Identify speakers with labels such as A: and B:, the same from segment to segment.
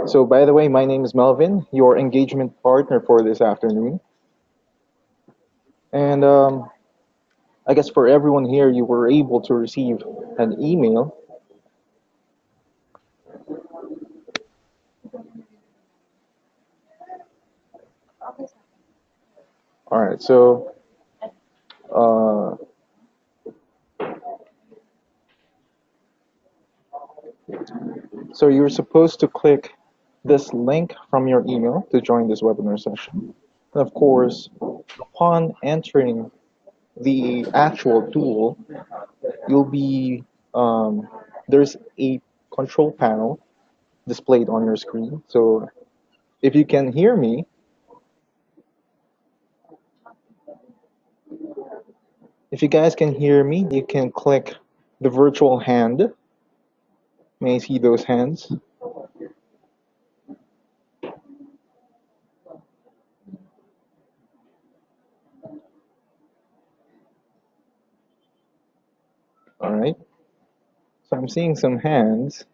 A: So, by the way, my name is Melvin, your engagement partner for this afternoon. And I guess for everyone here, you were able to receive an email. All right, uh, so you're supposed to click this link from your email to join this webinar session. And of course, upon entering the actual tool, you'll be there's a control panel displayed on your screen. So if you can hear me, if you guys can hear me, you can click the virtual hand. May I see those hands? All right. So I'm seeing some hands.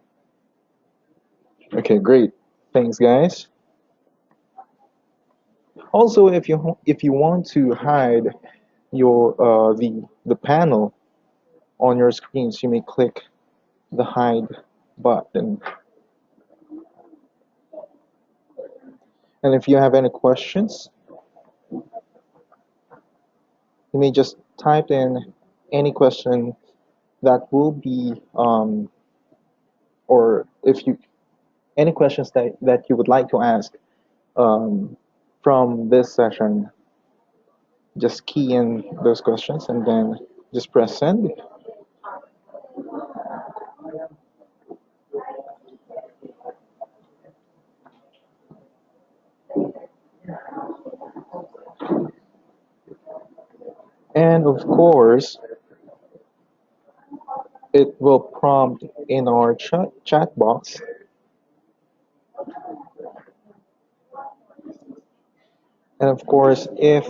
A: Okay, great. Thanks, guys. Also, if you want to hide your the panel on your screens, you may click the hide button. And if you have any questions, you may just type in any question that will be or if you any questions that you would like to ask um, from this session, just key in those questions and then just press send. And of course, it will prompt in our chat box. And of course, if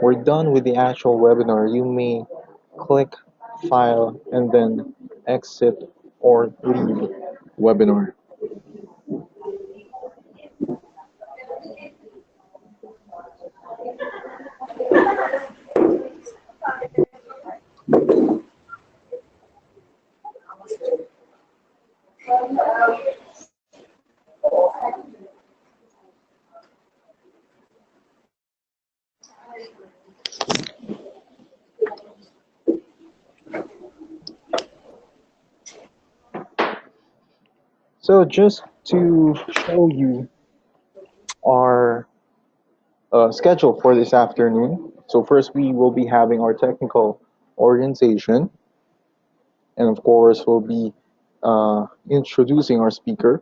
A: we're done with the actual webinar, you may click file and then exit or leave webinar. So just to show you our schedule for this afternoon. So first we will be having our technical organization, and of course we'll be introducing our speaker,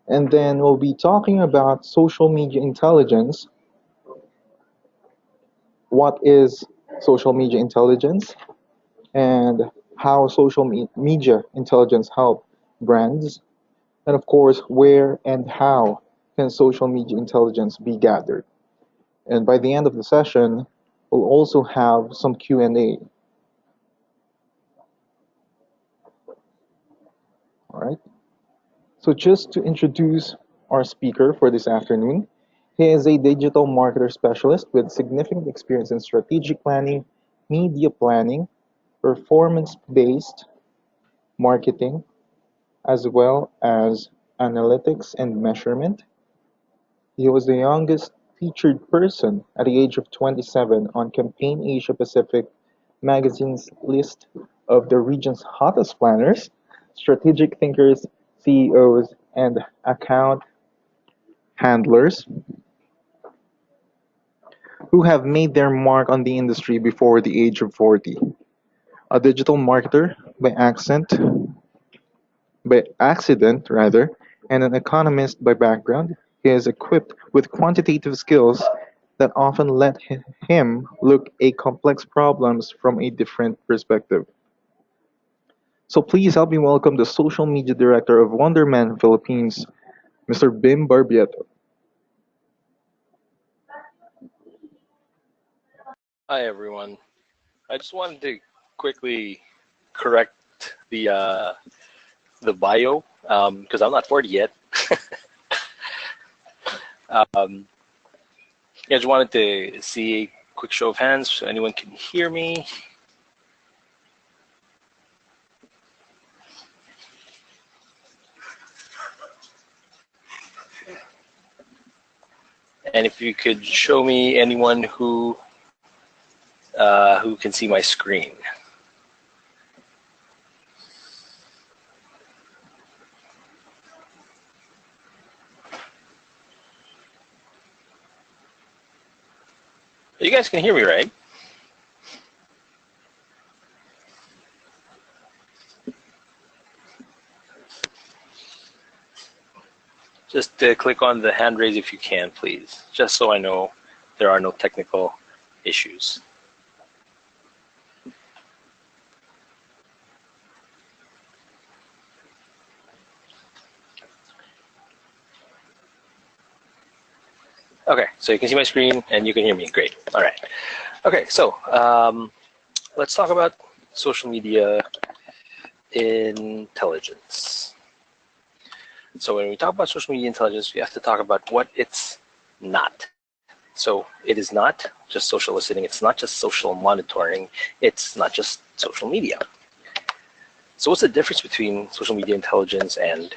A: and then we'll be talking about social media intelligence. What is social media intelligence, and how social media intelligence help brands, and of course where and how can social media intelligence be gathered. And by the end of the session, we'll also have some Q&A. All right. So just to introduce our speaker for this afternoon, he is a digital marketer specialist with significant experience in strategic planning, media planning, performance-based marketing, as well as analytics and measurement. He was the youngest featured person at the age of 27 on Campaign Asia Pacific magazine's list of the region's hottest planners, strategic thinkers, CEOs, and account handlers who have made their mark on the industry before the age of 40. A digital marketer by accident rather, and an economist by background, he is equipped with quantitative skills that often let him look at complex problems from a different perspective. So please help me welcome the social media director of Wonderman Philippines, Mr. Bim Barbietto.
B: Hi everyone. I just wanted to quickly correct the bio because I'm not 40 yet. I just wanted to see a quick show of hands so anyone can hear me. And if you could show me anyone who can see my screen. You guys can hear me, right? Just click on the hand raise if you can, please, just so I know there are no technical issues. Okay, so you can see my screen and you can hear me. Great. All right. Okay, so let's talk about social media intelligence. So when we talk about social media intelligence, we have to talk about what it's not. So it is not just social listening. It's not just social monitoring. It's not just social media. So what's the difference between social media intelligence and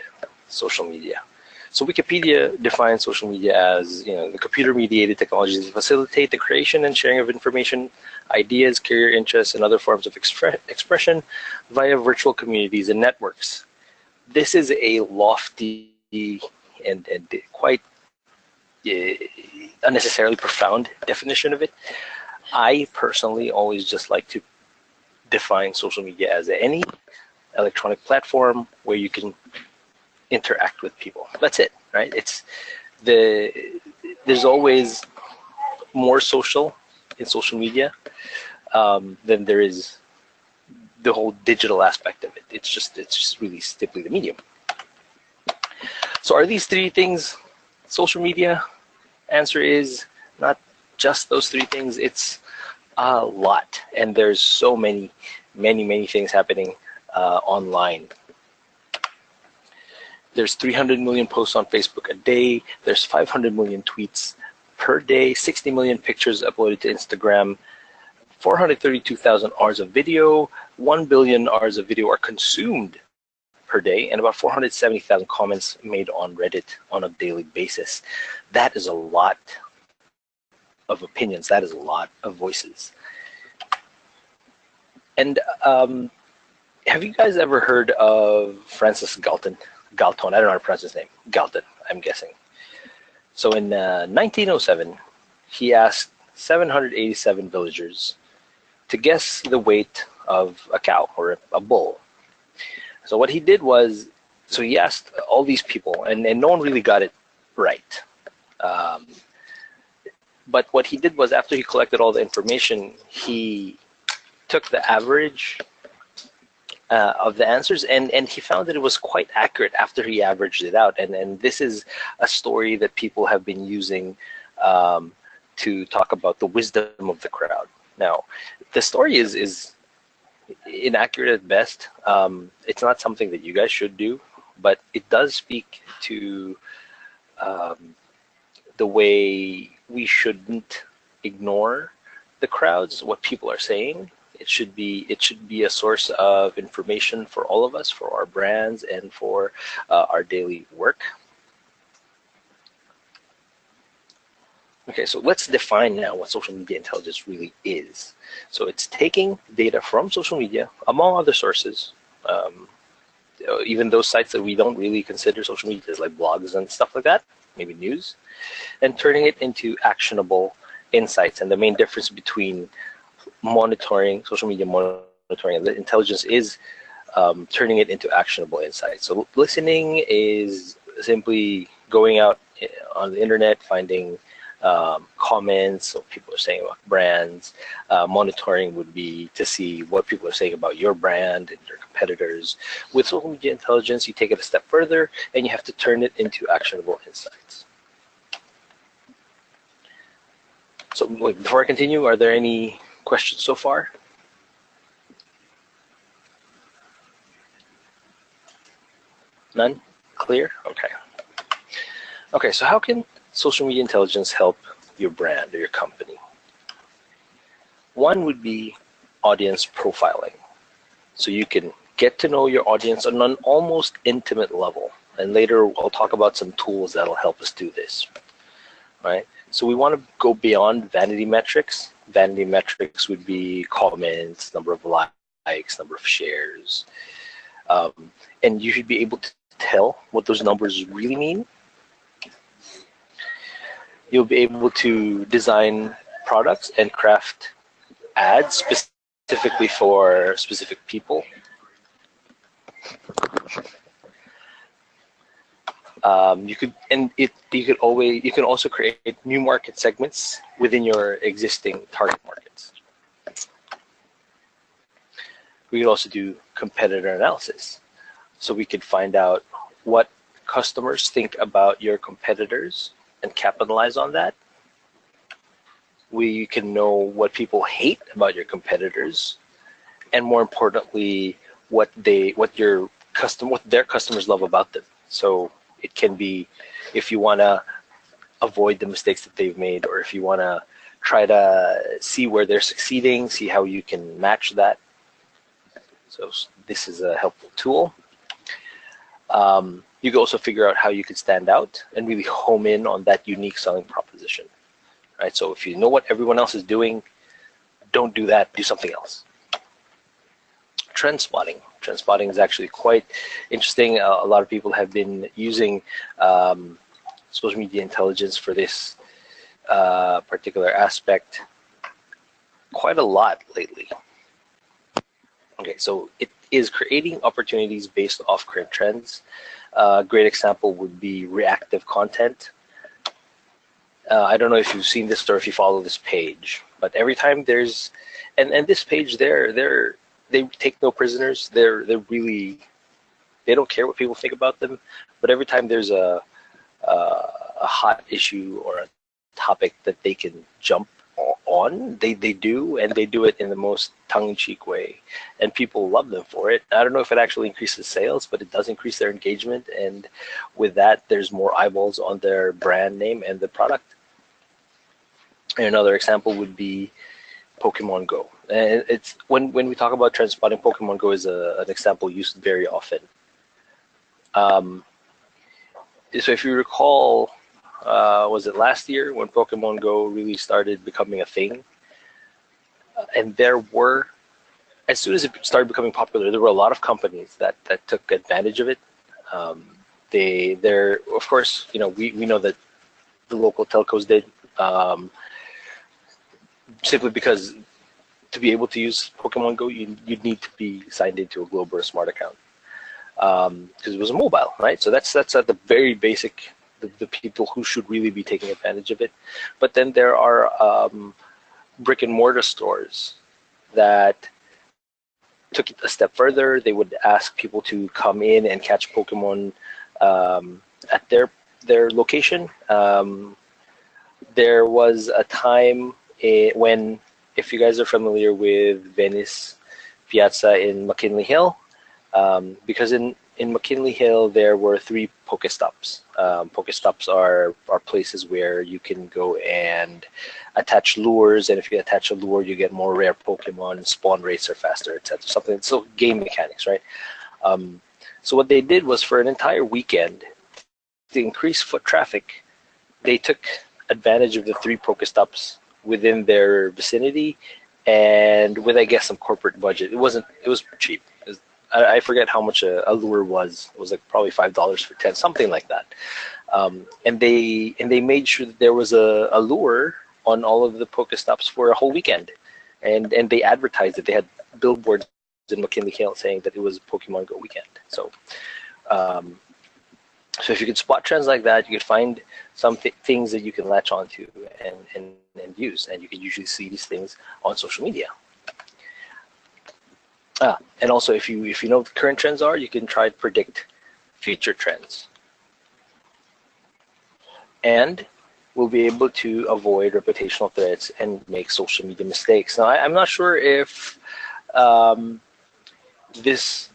B: social media? So Wikipedia defines social media as, the computer-mediated technologies that facilitate the creation and sharing of information, ideas, career interests, and other forms of expression via virtual communities and networks. This is a lofty and quite unnecessarily profound definition of it. I personally always just like to define social media as any electronic platform where you can interact with people. That's it, right? There's always more social in social media than there is the whole digital aspect of it. It's just really simply the medium. So are these three things social media? Answer is not just those three things. It's a lot, and there's so many things happening online. There's 300 million posts on Facebook a day. There's 500 million tweets per day, 60 million pictures uploaded to Instagram, 432,000 hours of video, 1 billion hours of video are consumed per day, and about 470,000 comments made on Reddit on a daily basis. That is a lot of opinions. That is a lot of voices. And have you guys ever heard of Francis Galton? Galton, I don't know how to pronounce his name. Galton, I'm guessing. So in 1907, he asked 787 villagers to guess the weight of a cow or a bull. So what he did was, so he asked all these people, and no one really got it right. But what he did was, after he collected all the information, he took the average of the answers, and he found that it was quite accurate after he averaged it out. And this is a story that people have been using to talk about the wisdom of the crowd. Now, the story is inaccurate at best. It's not something that you guys should do, but it does speak to the way we shouldn't ignore the crowds, what people are saying. It should be a source of information for all of us, for our brands, and for our daily work. Okay, so let's define now what social media intelligence really is. So it's taking data from social media, among other sources, even those sites that we don't really consider social media, like blogs and stuff like that, maybe news, and turning it into actionable insights. And the main difference between monitoring, social media monitoring, and the intelligence is turning it into actionable insights. So listening is simply going out on the internet, finding comments, what people are saying about brands. Monitoring would be to see what people are saying about your brand and your competitors. With social media intelligence, you take it a step further and you have to turn it into actionable insights. So before I continue, are there any questions so far? None? Clear? Okay. Okay, so how can social media intelligence help your brand or your company? One would be audience profiling. So you can get to know your audience on an almost intimate level. And later I'll talk about some tools that'll help us do this. Right? So we want to go beyond vanity metrics. Vanity metrics would be comments, number of likes, number of shares. And you should be able to tell what those numbers really mean. You'll be able to design products and craft ads specifically for specific people. You can also create new market segments within your existing target markets. We could also do competitor analysis. So we could find out what customers think about your competitors and capitalize on that. We can know what people hate about your competitors, and more importantly, what their customers love about them. So it can be if you want to avoid the mistakes that they've made, or if you want to try to see where they're succeeding, see how you can match that. So this is a helpful tool. You can also figure out how you could stand out and really home in on that unique selling proposition. Right? So if you know what everyone else is doing, don't do that, do something else. Trend spotting. Trend spotting is actually quite interesting. A lot of people have been using social media intelligence for this particular aspect quite a lot lately. Okay, so it is creating opportunities based off current trends. A great example would be reactive content. I don't know if you've seen this or if you follow this page, but every time there's, and this page they take no prisoners. They don't care what people think about them. But every time there's a hot issue or a topic that they can jump on, they do, and they do it in the most tongue-in-cheek way, and people love them for it. I don't know if it actually increases sales, but it does increase their engagement, and with that, there's more eyeballs on their brand name and the product. And another example would be Pokemon Go. And it's when we talk about trend spotting, Pokemon Go is an example used very often. So if you recall, was it last year when Pokemon Go really started becoming a thing? And there were, as soon as it started becoming popular, there were a lot of companies that took advantage of it. They're of course, we know that the local telcos did, simply because to be able to use Pokemon Go, you'd need to be signed into a Globe or a Smart account, because it was a mobile, right? So that's at the very basic. The people who should really be taking advantage of it. But then there are brick and mortar stores that took it a step further. They would ask people to come in and catch Pokemon at their location. There was a time when, if you guys are familiar with Venice Piazza in McKinley Hill, because in McKinley Hill there were 3 Pokestops. Pokestops are places where you can go and attach lures, and if you attach a lure, you get more rare Pokemon, and spawn rates are faster, etc. Something so game mechanics, right? So what they did was, for an entire weekend, to increase foot traffic, they took advantage of the 3 Pokestops within their vicinity, and with, I guess, some corporate budget. It was cheap. I forget how much a lure was. It was like probably $5 for 10, something like that. And they made sure that there was a lure on all of the Pokestops for a whole weekend, and they advertised it. They had billboards in McKinley Hill saying that it was Pokemon Go weekend. So, so if you could spot trends like that, you could find some things that you can latch onto and use, and you can usually see these things on social media. And also, if you know what the current trends are, you can try to predict future trends. And we'll be able to avoid reputational threats and make social media mistakes. Now, I'm not sure if this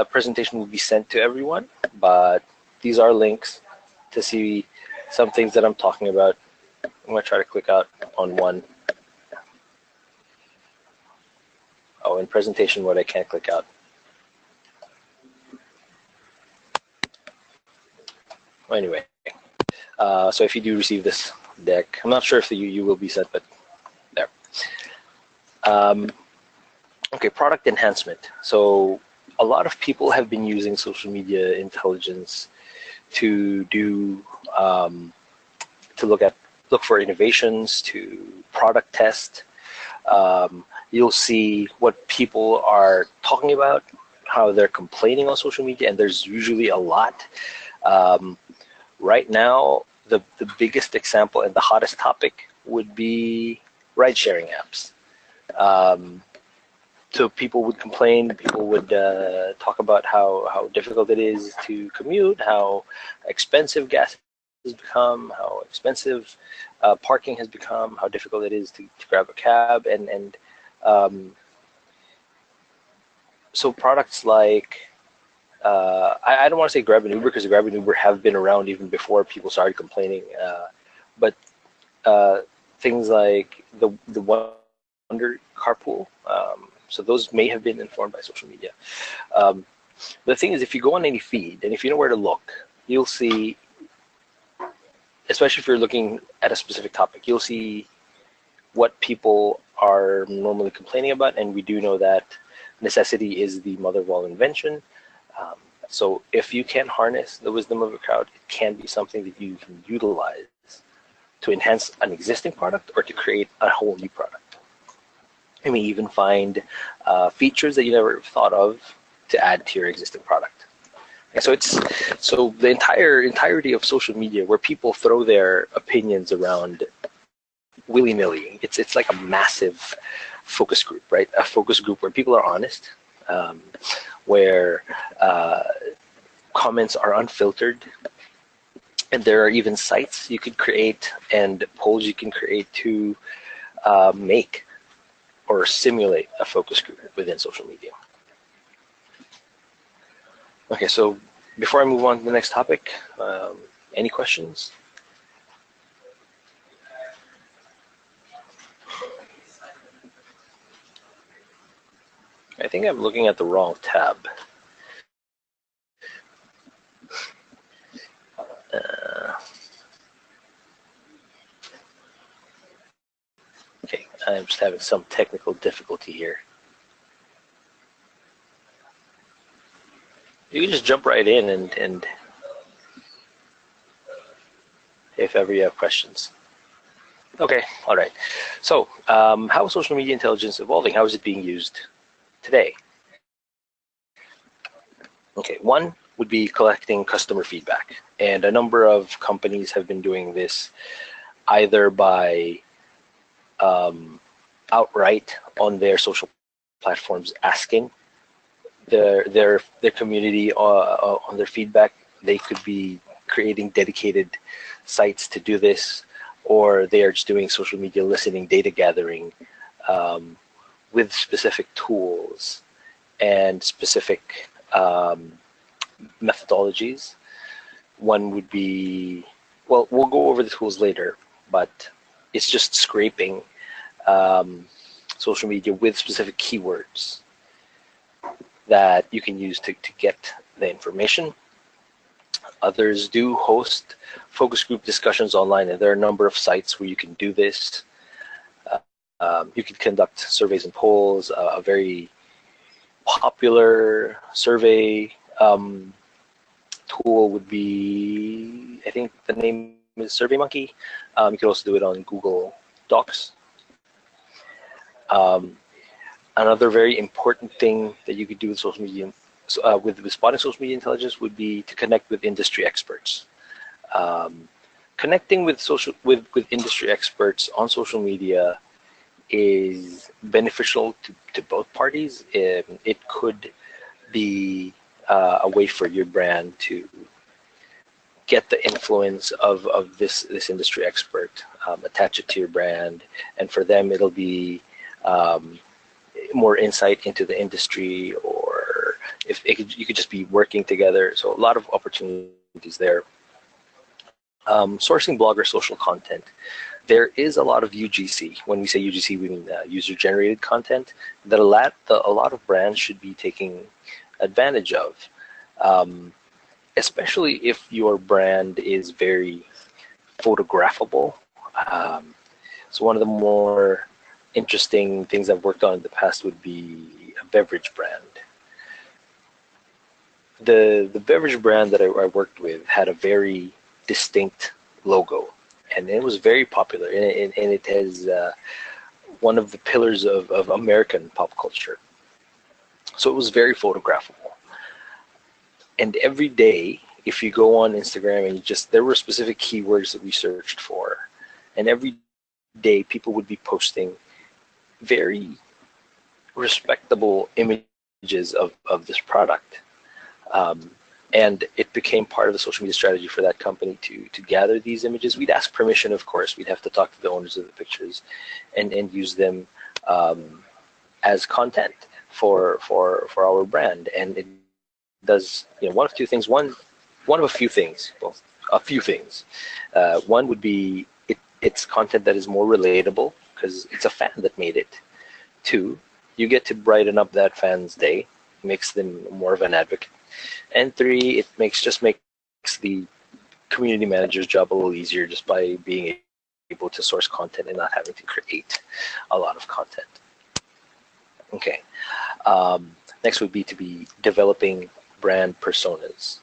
B: presentation will be sent to everyone, but these are links to see some things that I'm talking about. I'm going to try to click out on one. Oh, in presentation mode, I can't click out. Anyway, so if you do receive this deck, I'm not sure if you will be sent, but there. Okay, product enhancement. So a lot of people have been using social media intelligence to do to look for innovations, to product test. You'll see what people are talking about, how they're complaining on social media, and there's usually a lot. Right now, the biggest example and the hottest topic would be ride-sharing apps. So people would complain, people would talk about how difficult it is to commute, how expensive gas has become, how expensive parking has become, how difficult it is to grab a cab, and so products like I don't want to say Grab and Uber, because Grab and Uber have been around even before people started complaining, but things like the Wonder Carpool, so those may have been informed by social media. The thing is, if you go on any feed and if you know where to look, you'll see, especially if you're looking at a specific topic, you'll see what people are normally complaining about, and we do know that necessity is the mother of all invention. So if you can harness the wisdom of a crowd, it can be something that you can utilize to enhance an existing product or to create a whole new product. You may even find features that you never thought of to add to your existing product. And so the entirety of social media, where people throw their opinions around willy-nilly. It's like a massive focus group, right? A focus group where people are honest, where comments are unfiltered, and there are even sites you could create and polls you can create to make or simulate a focus group within social media. Okay, so before I move on to the next topic, any questions? I think I'm looking at the wrong tab. Okay, I'm just having some technical difficulty here. You can just jump right in and if ever you have questions. Okay, all right. So how is social media intelligence evolving? How is it being used today? Okay, one would be collecting customer feedback. And a number of companies have been doing this either by outright on their social platforms asking their community on their feedback. They could be creating dedicated sites to do this, or they are just doing social media listening, data gathering with specific tools and specific methodologies. One would be, well, we'll go over the tools later, but it's just scraping social media with specific keywords that you can use to get the information. Others do host focus group discussions online, and there are a number of sites where you can do this. You can conduct surveys and polls. A very popular survey tool would be, I think the name is SurveyMonkey. You can also do it on Google Docs. Another very important thing that you could do with social media, with spotting social media intelligence, would be to connect with industry experts. Connecting with industry experts on social media is beneficial to both parties. It could be a way for your brand to get the influence of this industry expert, attach it to your brand, and for them it'll be more insight into the industry, or if you could just be working together. So a lot of opportunities there. Sourcing blogger social content. There is a lot of UGC. When we say UGC, we mean user-generated content that a lot of brands should be taking advantage of, especially if your brand is very photographable. So one of the more interesting things I've worked on in the past would be a beverage brand. The beverage brand that I worked with had a very distinct logo, and it was very popular, and it has one of the pillars of American pop culture. So it was very photographable. And every day, if you go on Instagram and there were specific keywords that we searched for, and every day people would be posting very respectable images of this product. And it became part of the social media strategy for that company to gather these images. We'd ask permission, of course. We'd have to talk to the owners of the pictures and use them as content for our brand. And it does, one of two things. One of a few things. Well, a few things. One would be it's content that is more relatable because it's a fan that made it. Two, you get to brighten up that fan's day, makes them more of an advocate. And three, it makes the community manager's job a little easier just by being able to source content and not having to create a lot of content. Okay. Next would be to be developing brand personas.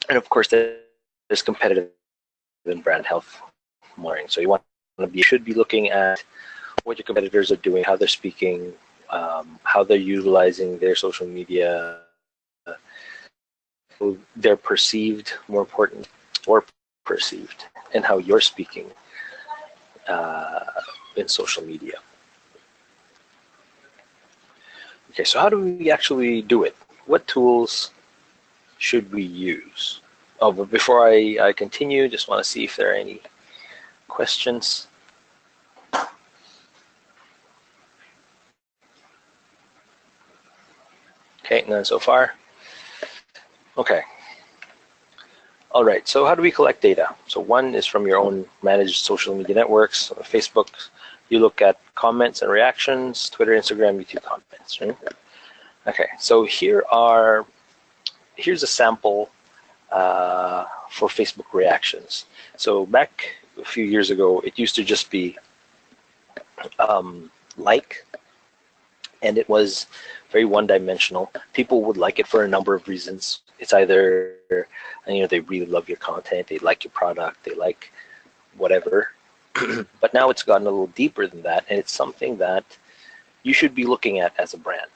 B: And of course, there's competitive and brand health monitoring. So you should be looking at what your competitors are doing, how they're speaking, how they're utilizing their social media, they're perceived, more important, or perceived, and how you're speaking in social media. Okay, so how do we actually do it? What tools should we use? Oh, but before I continue, just want to see if there are any questions. Okay, none so far. Okay. All right, so how do we collect data? So one is from your own managed social media networks. Facebook, you look at comments and reactions. Twitter, Instagram, YouTube comments, right? Okay, so here's a sample for Facebook reactions. So back a few years ago, it used to just be like, and it was very one-dimensional. People would like it for a number of reasons. It's either, they really love your content, they like your product, they like whatever. But now it's gotten a little deeper than that, and it's something that you should be looking at as a brand.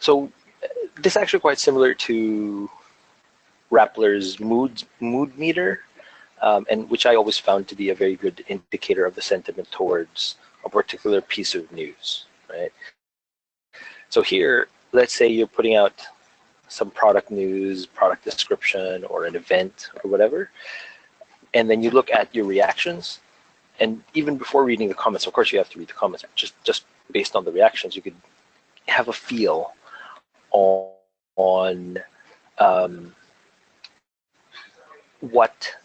B: So this is actually quite similar to Rappler's mood meter, and which I always found to be a very good indicator of the sentiment towards a particular piece of news, right? So here, let's say you're putting out some product news, product description, or an event or whatever, and then you look at your reactions, and even before reading the comments, of course you have to read the comments, just based on the reactions, you could have a feel on what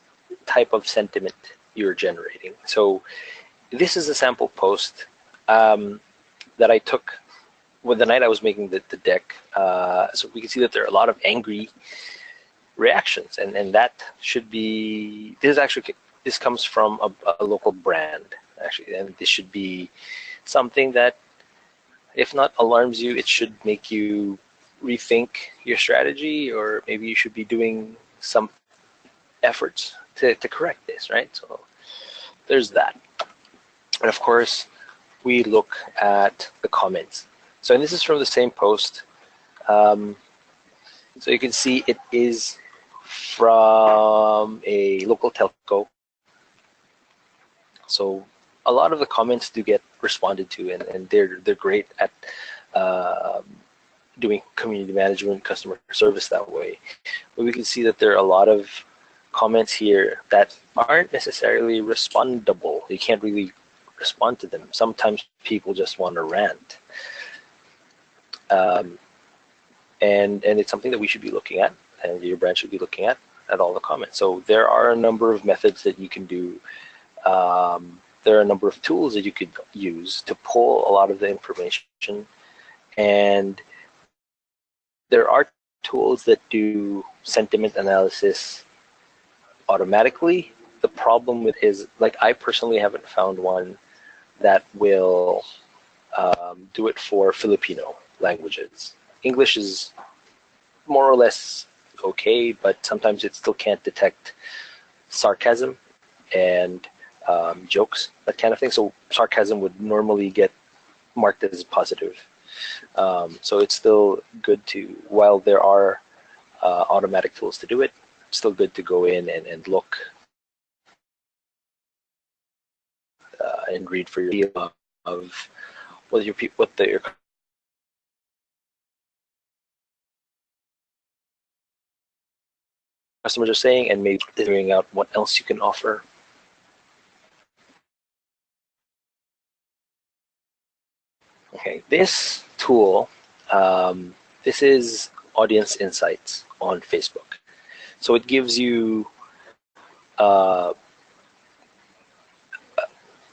B: type of sentiment you're generating. So this is a sample post that I took the night I was making the deck. So we can see that there are a lot of angry reactions, and that should be, this comes from a local brand, actually, and this should be something that, if not alarms you, it should make you rethink your strategy, or maybe you should be doing some efforts to correct this, right? So there's that. And of course, we look at the comments. So, and this is from the same post. So you can see it is from a local telco. So a lot of the comments do get responded to, and they're great at doing community management, customer service that way. But we can see that there are a lot of comments here that aren't necessarily respondable. You can't really respond to them. Sometimes people just want to rant. And it's something that we should be looking at, and your branch should be looking at all the comments. So there are a number of methods that you can do. There are a number of tools that you could use to pull a lot of the information, and there are tools that do sentiment analysis automatically. The problem with is, like, I personally haven't found one that will do it for Filipino languages. English is more or less okay, but sometimes it still can't detect sarcasm and jokes, that kind of thing. So sarcasm would normally get marked as positive. So it's still good to, while there are automatic tools to do it, it's still good to go in and look and read for your of what your customers are saying, and maybe figuring out what else you can offer. Okay, this tool, this is Audience Insights on Facebook. So it gives you a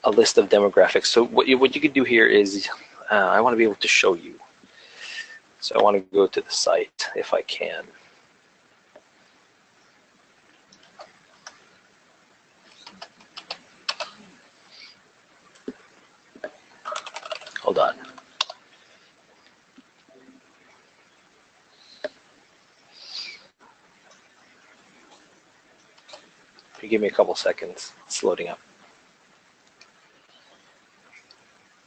B: list of demographics. So what you could do here is, I want to be able to show you. So I want to go to the site if I can. Hold on. If you give me a couple seconds, it's loading up.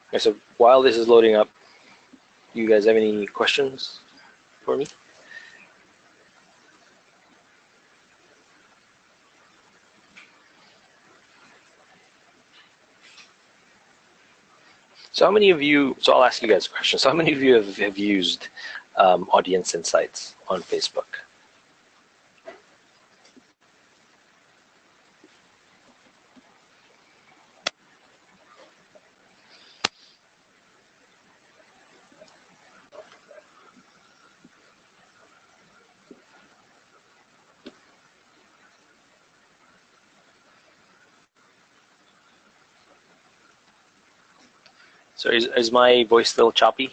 B: Okay, so while this is loading up, you guys have any questions for me? So how many of you, so I'll ask you guys a question. So how many of you have used Audience Insights on Facebook? So is my voice still choppy?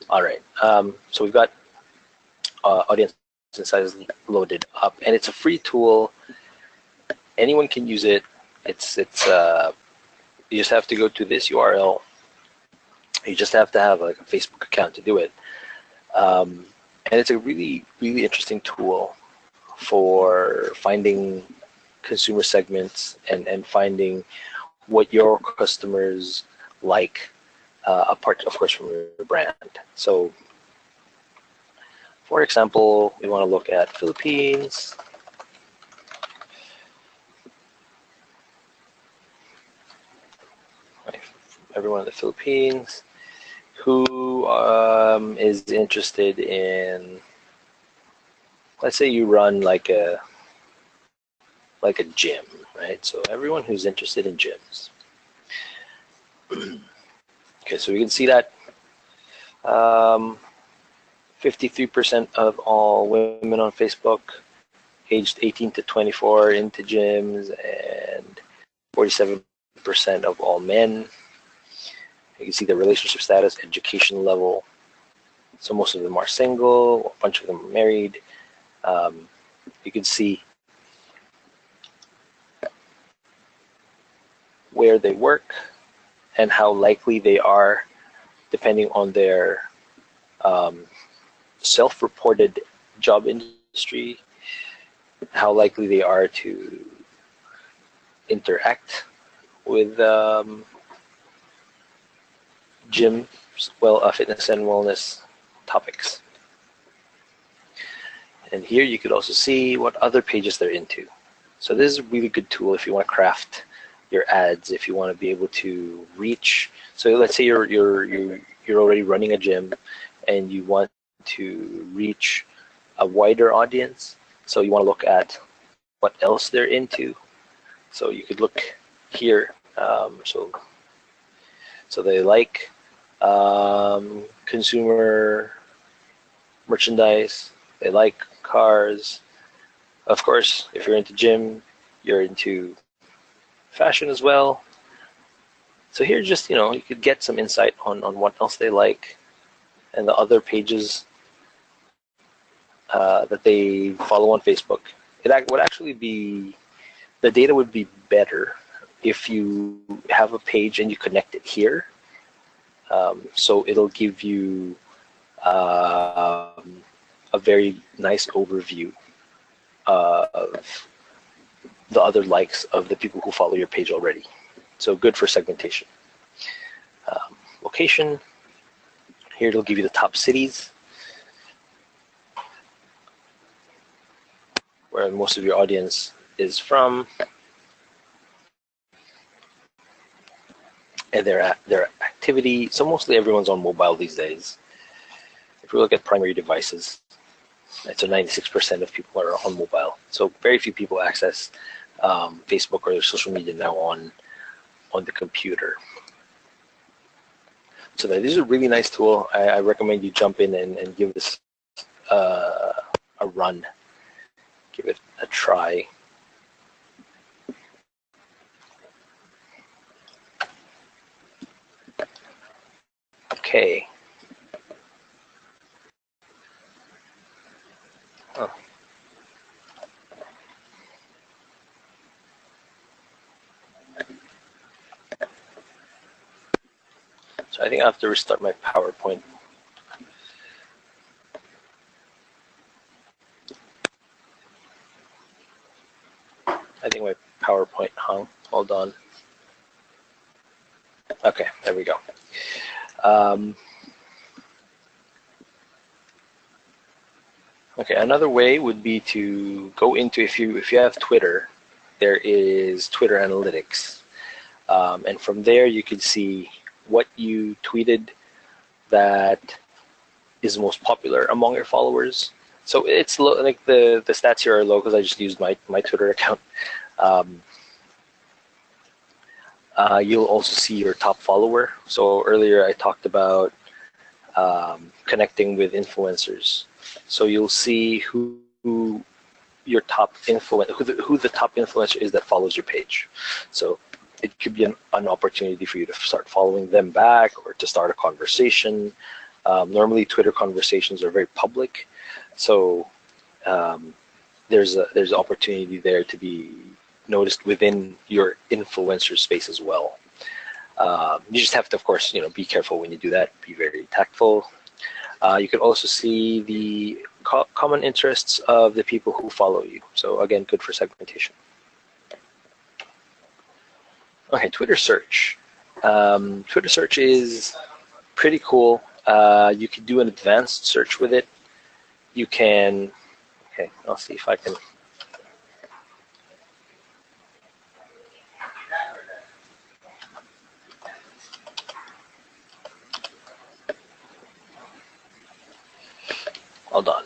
B: All right. So we've got Audience Insights loaded up, and it's a free tool. Anyone can use it. It's you just have to go to this URL. You just have to have like a Facebook account to do it. And it's a really, really interesting tool for finding consumer segments and finding what your customers like, apart, of course, from your brand. So, for example, we want to look at Philippines. Right. Everyone in the Philippines who is interested in, let's say you run like a gym, right? So everyone who's interested in gyms. Okay, so we can see that 53% of all women on Facebook aged 18 to 24 are into gyms, and 47% of all men. You can see the relationship status, education level. So most of them are single, a bunch of them are married. You can see where they work and how likely they are depending on their self-reported job industry, how likely they are to interact with gym, fitness and wellness topics. And here you could also see what other pages they're into. So this is a really good tool if you want to craft your ads, if you want to be able to reach. So let's say you're already running a gym and you want to reach a wider audience. So you want to look at what else they're into. So you could look here. So they like consumer merchandise. They like cars. Of course, if you're into gym, you're into fashion as well. So here, just you could get some insight on what else they like, and the other pages that they follow on Facebook. It would actually be, the data would be better if you have a page and you connect it here. So it'll give you a very nice overview of the other likes of the people who follow your page already. So good for segmentation. Location, here it'll give you the top cities where most of your audience is from, and their activity. So mostly everyone's on mobile these days. If we look at primary devices, so 96% of people are on mobile. So very few people access Facebook or social media now on the computer. So this is a really nice tool. I recommend you jump in and give this a run. Give it a try. Okay. Oh. So I think I have to restart my PowerPoint. I think my PowerPoint hung. Hold on. Okay, there we go. Okay, another way would be to go into, if you have Twitter, there is Twitter Analytics, and from there you can see what you tweeted that is most popular among your followers. So it's low, like the stats here are low because I just used my Twitter account. You'll also see your top follower. So earlier I talked about connecting with influencers. So you'll see who your top who the top influencer is that follows your page. So it could be an opportunity for you to start following them back or to start a conversation. Normally Twitter conversations are very public, so there's an opportunity there to be noticed within your influencer space as well. You just have to, of course, be careful when you do that. Be very tactful. You can also see the common interests of the people who follow you. So again, good for segmentation. Okay, Twitter search. Twitter search is pretty cool. You can do an advanced search with it. You can, okay, I'll see if I can. Hold on.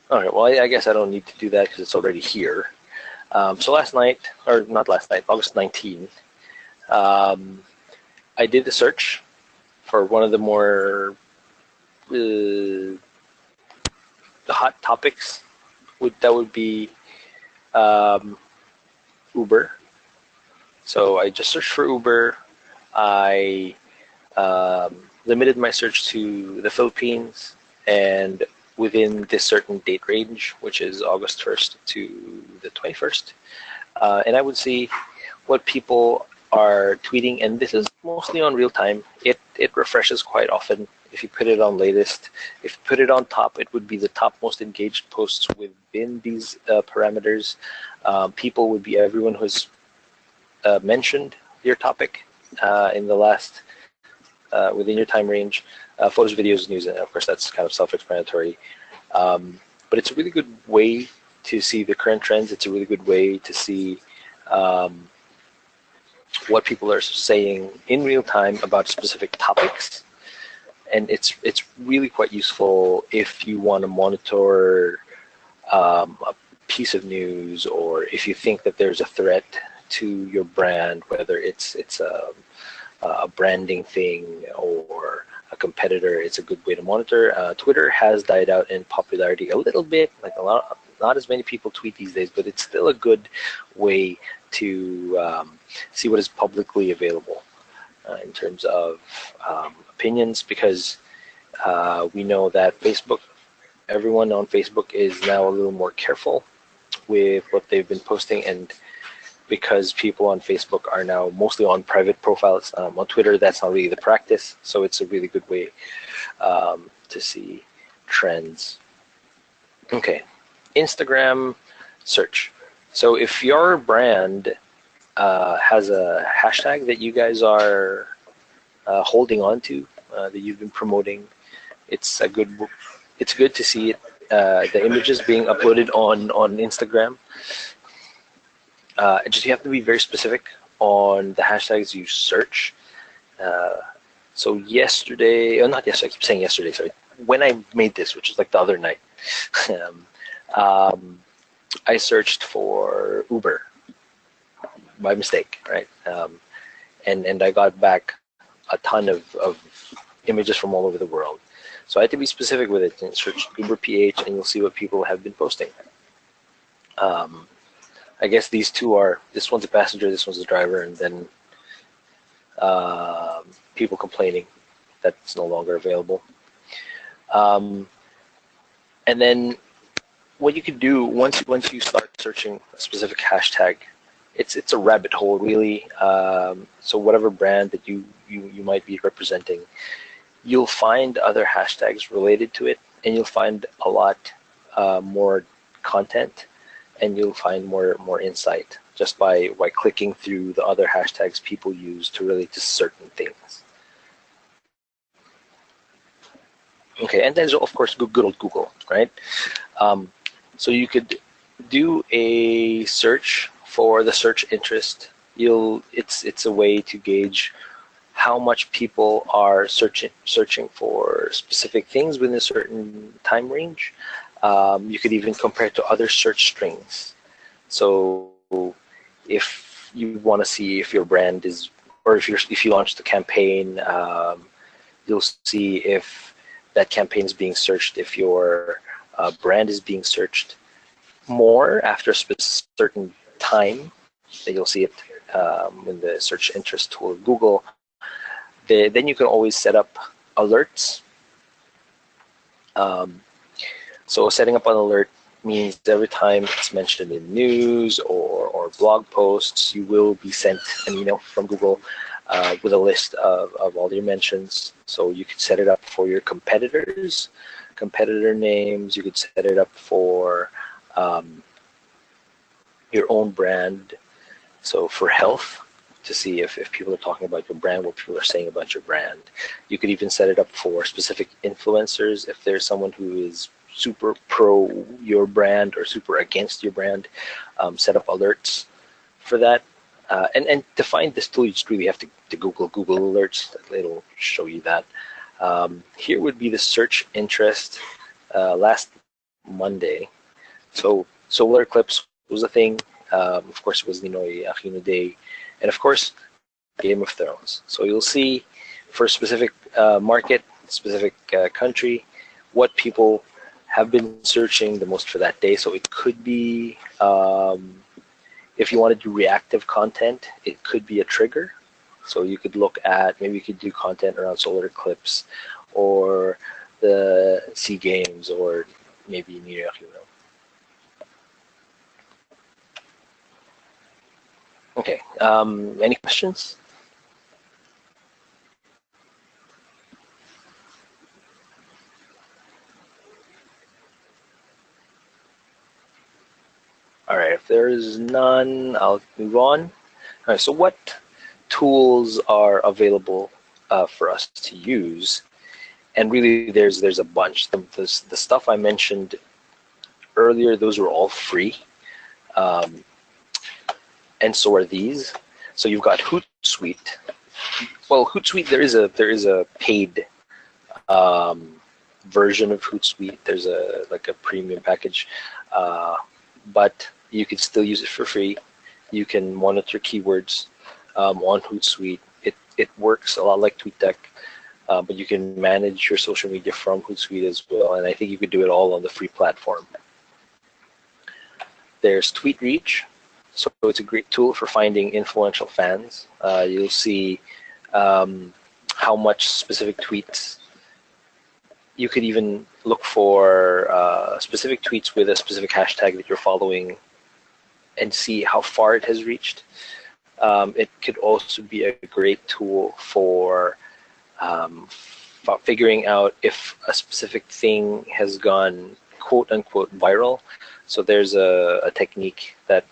B: All right, well, I guess I don't need to do that because it's already here. So last night, or not last night, August 19th, I did a search for one of the more the hot topics. That would be Uber. So I just searched for Uber. I limited my search to the Philippines, and within this certain date range, which is August 1st to the 21st. And I would see what people are tweeting, and this is mostly on real time. It refreshes quite often. If you put it on latest, if you put it on top, it would be the top most engaged posts within these parameters. People would be everyone who's mentioned your topic in the last within your time range. Photos, videos, news, and of course that's kind of self-explanatory. But it's a really good way to see the current trends. It's a really good way to see what people are saying in real time about specific topics. And it's really quite useful if you want to monitor a piece of news, or if you think that there's a threat to your brand, whether it's a branding thing or a competitor. It's a good way to monitor. Twitter has died out in popularity a little bit. Like not as many people tweet these days, but it's still a good way to see what is publicly available in terms of opinions, because we know that everyone on Facebook is now a little more careful with what they've been posting, and because people on Facebook are now mostly on private profiles. On Twitter, that's not really the practice, so it's a really good way to see trends. Okay, Instagram search. So if your brand has a hashtag that you guys are holding on to, that you've been promoting, it's good to see it, the images being uploaded on Instagram. Just you have to be very specific on the hashtags you search. So yesterday, not yesterday, I keep saying yesterday, sorry. When I made this, which is like the other night, I searched for Uber by mistake, right? And I got back a ton of images from all over the world. So I had to be specific with it and search Uber PH, and you'll see what people have been posting. I guess these two are, this one's a passenger, this one's a driver, and then people complaining that it's no longer available. And then what you could do once you start searching a specific hashtag, it's a rabbit hole really. So whatever brand that you might be representing, you'll find other hashtags related to it, and you'll find a lot more content, and you'll find more insight just by clicking through the other hashtags people use to relate to certain things. Okay, and then of course good old Google, right? So you could do a search for the search interest. It's a way to gauge how much people are searching for specific things within a certain time range. You could even compare it to other search strings. So if you want to see if your brand is, or if you launched a campaign, you'll see if that campaign is being searched, if your brand is being searched more after a certain time, then you'll see it in the search interest tool of Google. Then you can always set up alerts. So setting up an alert means every time it's mentioned in news or blog posts, you will be sent an email from Google with a list of all your mentions. So you could set it up for your competitors, competitor names. You could set it up for your own brand. So for health, to see if people are talking about your brand, what people are saying about your brand. You could even set it up for specific influencers. If there's someone who is super pro your brand or super against your brand, set up alerts for that. And to find this tool, you just really have to Google Alerts. It'll show you that. Here would be the search interest last Monday. So solar eclipse was a thing. Of course, it was Ninoy Aquino Day. And of course, Game of Thrones. So you'll see for a specific market, specific country, what people have been searching the most for that day. So it could be, if you want to do reactive content, it could be a trigger. So you could look at, maybe you could do content around solar eclipse, or the SEA Games or maybe New York. Okay. Any questions? All right. If there is none, I'll move on. All right. So what tools are available for us to use? And really, there's a bunch. The stuff I mentioned earlier, those were all free, and so are these. So you've got Hootsuite. Well, Hootsuite, there is a paid version of Hootsuite. There's a premium package, but you can still use it for free. You can monitor keywords on Hootsuite. It works a lot like TweetDeck, but you can manage your social media from Hootsuite as well. And I think you could do it all on the free platform. There's TweetReach. So it's a great tool for finding influential fans. You'll see how much specific tweets. You could even look for specific tweets with a specific hashtag that you're following and see how far it has reached. It could also be a great tool for figuring out if a specific thing has gone quote unquote viral. So there's a technique that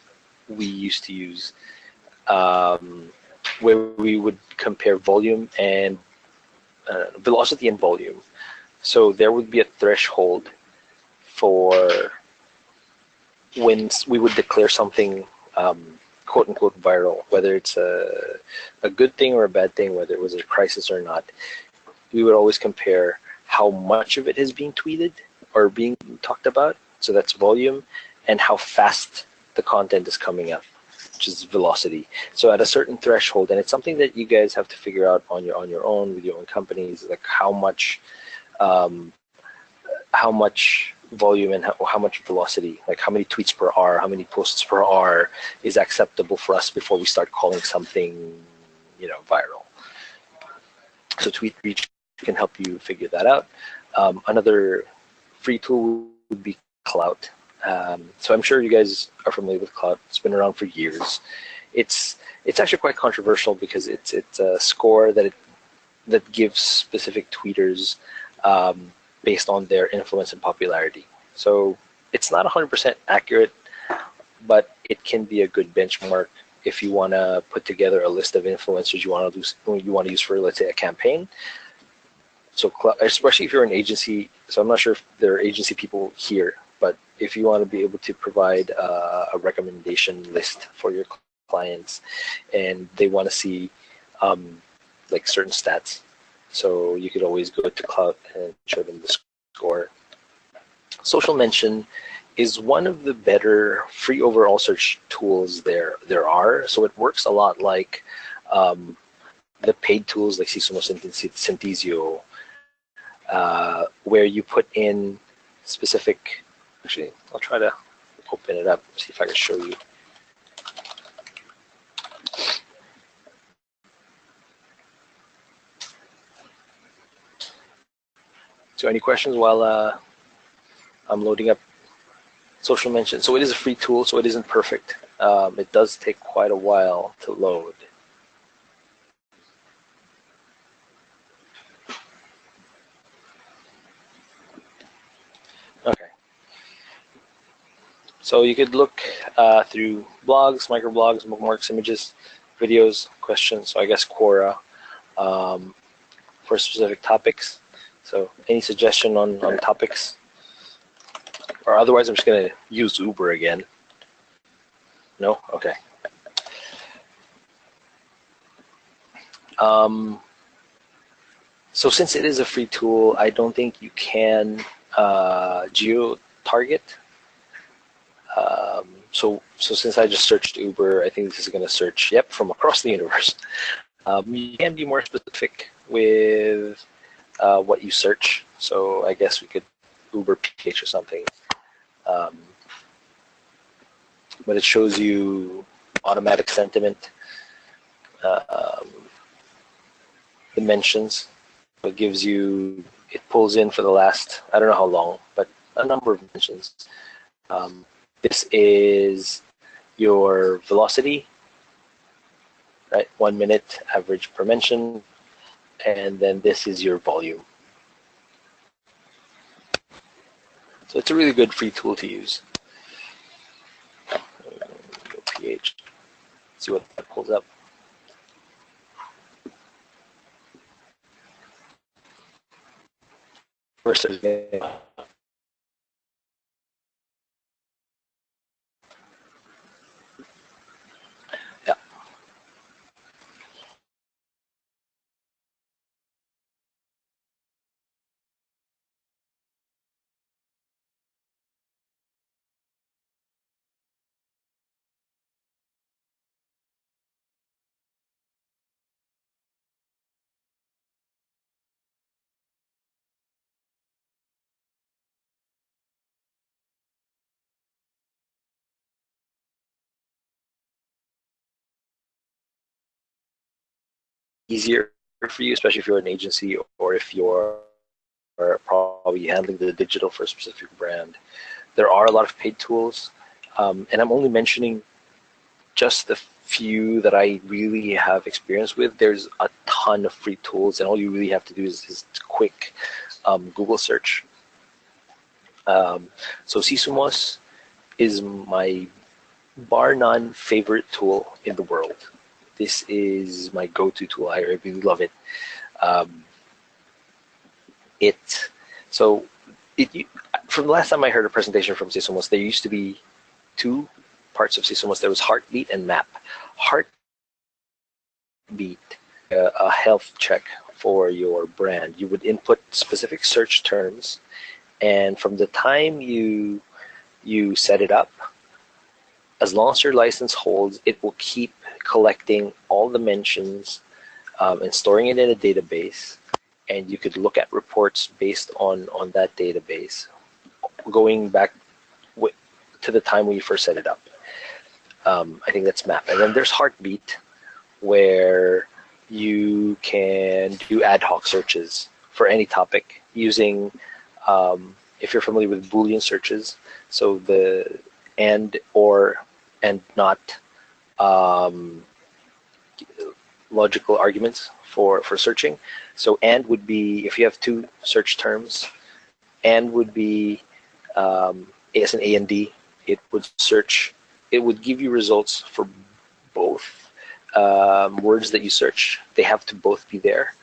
B: we used to use where we would compare volume and velocity and volume. So there would be a threshold for when we would declare something quote unquote viral, whether it's a good thing or a bad thing, whether it was a crisis or not. We would always compare how much of it is being tweeted or being talked about, so that's volume, and how fast the content is coming up, which is velocity. So at a certain threshold, and it's something that you guys have to figure out on your own with your own companies, like how much volume and how much velocity, like how many tweets per hour, how many posts per hour is acceptable for us before we start calling something, viral. So TweetReach can help you figure that out. Another free tool would be Clout. So I'm sure you guys are familiar with Clout. It's been around for years. It's actually quite controversial because it's a score that gives specific tweeters based on their influence and popularity. So it's not 100% accurate, but it can be a good benchmark if you want to put together a list of influencers you want to use for, let's say, a campaign. So especially if you're an agency, so I'm not sure if there are agency people here, but if you want to be able to provide a recommendation list for your clients and they want to see like certain stats, so you could always go to Clout and show them the score. Social Mention is one of the better free overall search tools there are. So it works a lot like the paid tools like Sisumo Synthesio, where you put in specific. Actually, I'll try to open it up, see if I can show you. So any questions while I'm loading up Social Mention? So it is a free tool, so it isn't perfect. It does take quite a while to load. Okay. So you could look through blogs, microblogs, bookmarks, images, videos, questions. So I guess Quora for specific topics. So any suggestion on topics? Or otherwise, I'm just going to use Uber again. No? Okay. So since it is a free tool, I don't think you can geo-target. So since I just searched Uber, I think this is going to search, from across the universe. You can be more specific with what you search. So I guess we could Uber PH or something. But it shows you automatic sentiment, the mentions. It gives you, it pulls in for the last, I don't know how long, but a number of mentions. This is your velocity, right? 1 minute average per mention, and then this is your volume. So it's a really good free tool to use. Go pH, see what that pulls up. First, yeah. Easier for you, especially if you're an agency or if you're probably handling the digital for a specific brand. There are a lot of paid tools, and I'm only mentioning just the few that I really have experience with. There's a ton of free tools, and all you really have to do is quick Google search. So Sisumos is my bar none favorite tool in the world. This is my go-to tool. I really love it. From the last time I heard a presentation from Sisumos, there used to be two parts of Sisumos. There was heartbeat and map. Heartbeat, a health check for your brand. You would input specific search terms, and from the time you set it up, as long as your license holds, it will keep collecting all the mentions and storing it in a database, and you could look at reports based on that database, going back to the time when you first set it up. I think that's map. And then there's heartbeat, where you can do ad hoc searches for any topic using, if you're familiar with Boolean searches, so the and, or, and not logical arguments for searching. So and would be, if you have two search terms, and would be as an A and D. It would search, it would give you results for both words that you search. They have to both be there.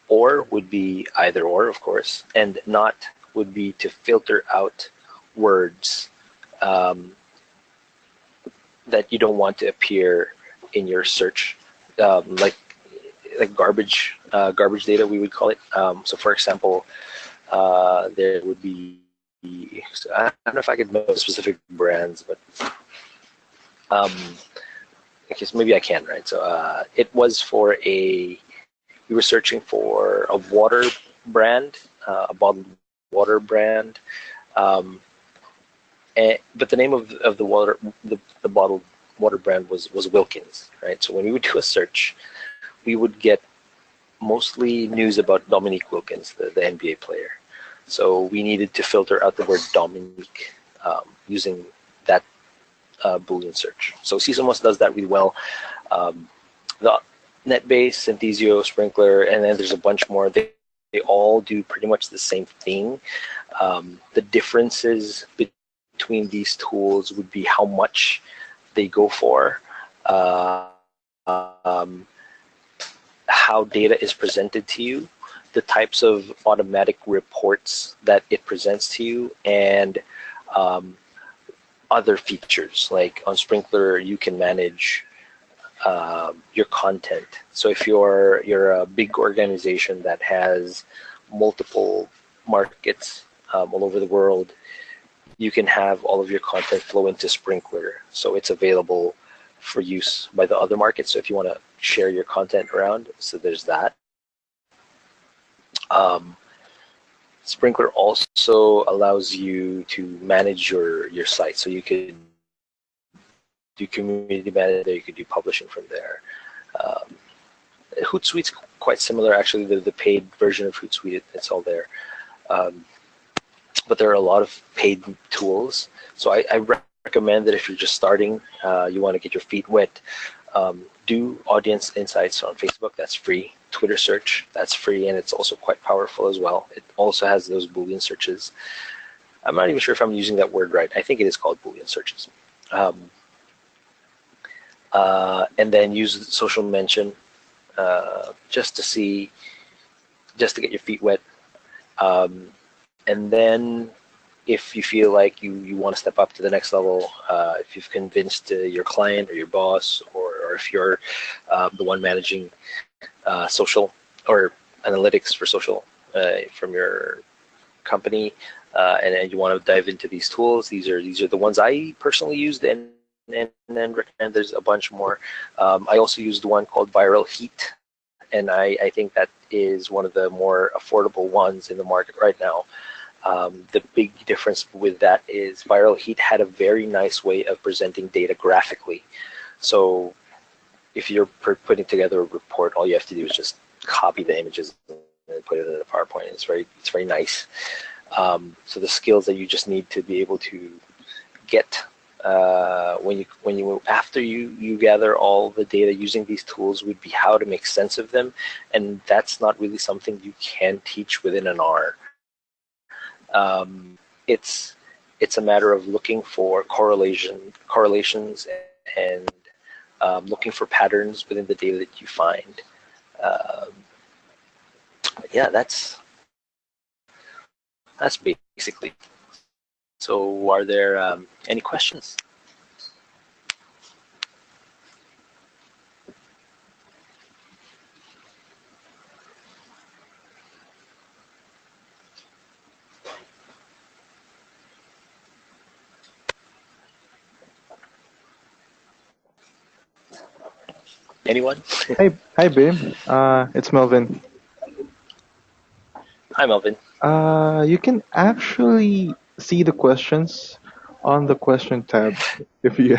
B: Or would be either or, of course, and not would be to filter out words that you don't want to appear in your search, like garbage data, we would call it. So for example, there would be, so I don't know if I could know specific brands, but I guess maybe I can, right? So it was for we were searching for a water brand, a bottled water brand, but the name of the water, the bottled water brand was Wilkins, right? So when we would do a search, we would get mostly news about Dominique Wilkins, the NBA player. So we needed to filter out the word Dominique using that Boolean search. So Sisumos does that really well. The NetBase, Synthesio, Sprinkler, and then there's a bunch more. They all do pretty much the same thing. The differences between these tools would be how much they go for, how data is presented to you, the types of automatic reports that it presents to you, and other features. Like on Sprinkler, you can manage your content. So if you're a big organization that has multiple markets all over the world, you can have all of your content flow into Sprinkler. So it's available for use by the other markets. So if you want to share your content around, so there's that. Sprinkler also allows you to manage your site. So you could do community management there, you could do publishing from there. Hootsuite's quite similar, actually. The paid version of Hootsuite, it's all there. But there are a lot of paid tools. So I recommend that if you're just starting, you want to get your feet wet, do audience insights on Facebook. That's free. Twitter search, that's free, and it's also quite powerful as well. It also has those Boolean searches. I'm not even sure if I'm using that word right. I think it is called Boolean searches. And then use social mention just to get your feet wet. And then if you feel like you want to step up to the next level, if you've convinced your client or your boss, or if you're the one managing social or analytics for social from your company, and you want to dive into these tools, these are the ones I personally used and then recommend. There's a bunch more. I also used one called Viral Heat, and I think that is one of the more affordable ones in the market right now. The big difference with that is Viral Heat had a very nice way of presenting data graphically. So if you're putting together a report, all you have to do is just copy the images and put it in a PowerPoint. It's very nice. So the skills that you just need to be able to get after you gather all the data using these tools would be how to make sense of them, and that's not really something you can teach within an hour. It's a matter of looking for correlations and looking for patterns within the data that you find. Yeah, that's basically. So are there any questions? Anyone?
A: Hi, babe. It's Melvin.
B: Hi, Melvin.
A: You can actually see the questions on the question tab if you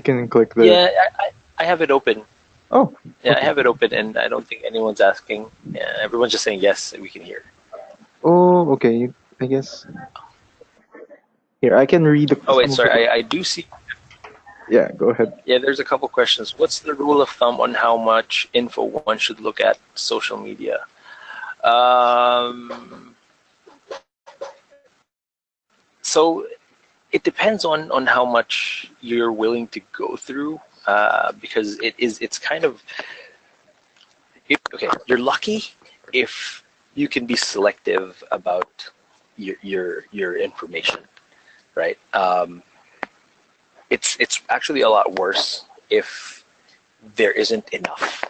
A: can click there.
B: Yeah, I have it open.
A: Oh,
B: Yeah, I
A: okay.
B: have it open, and I don't think anyone's asking. Yeah, everyone's just saying yes, we can hear.
A: Oh, okay. I guess here I can read
B: Oh wait,
A: some of the.
B: sorry. I do see.
A: Yeah, go ahead.
B: Yeah, there's a couple questions. What's the rule of thumb on how much info one should look at social media? So it depends on how much you're willing to go through, because it's kind of okay. You're lucky if you can be selective about your information, right? It's actually a lot worse if there isn't enough.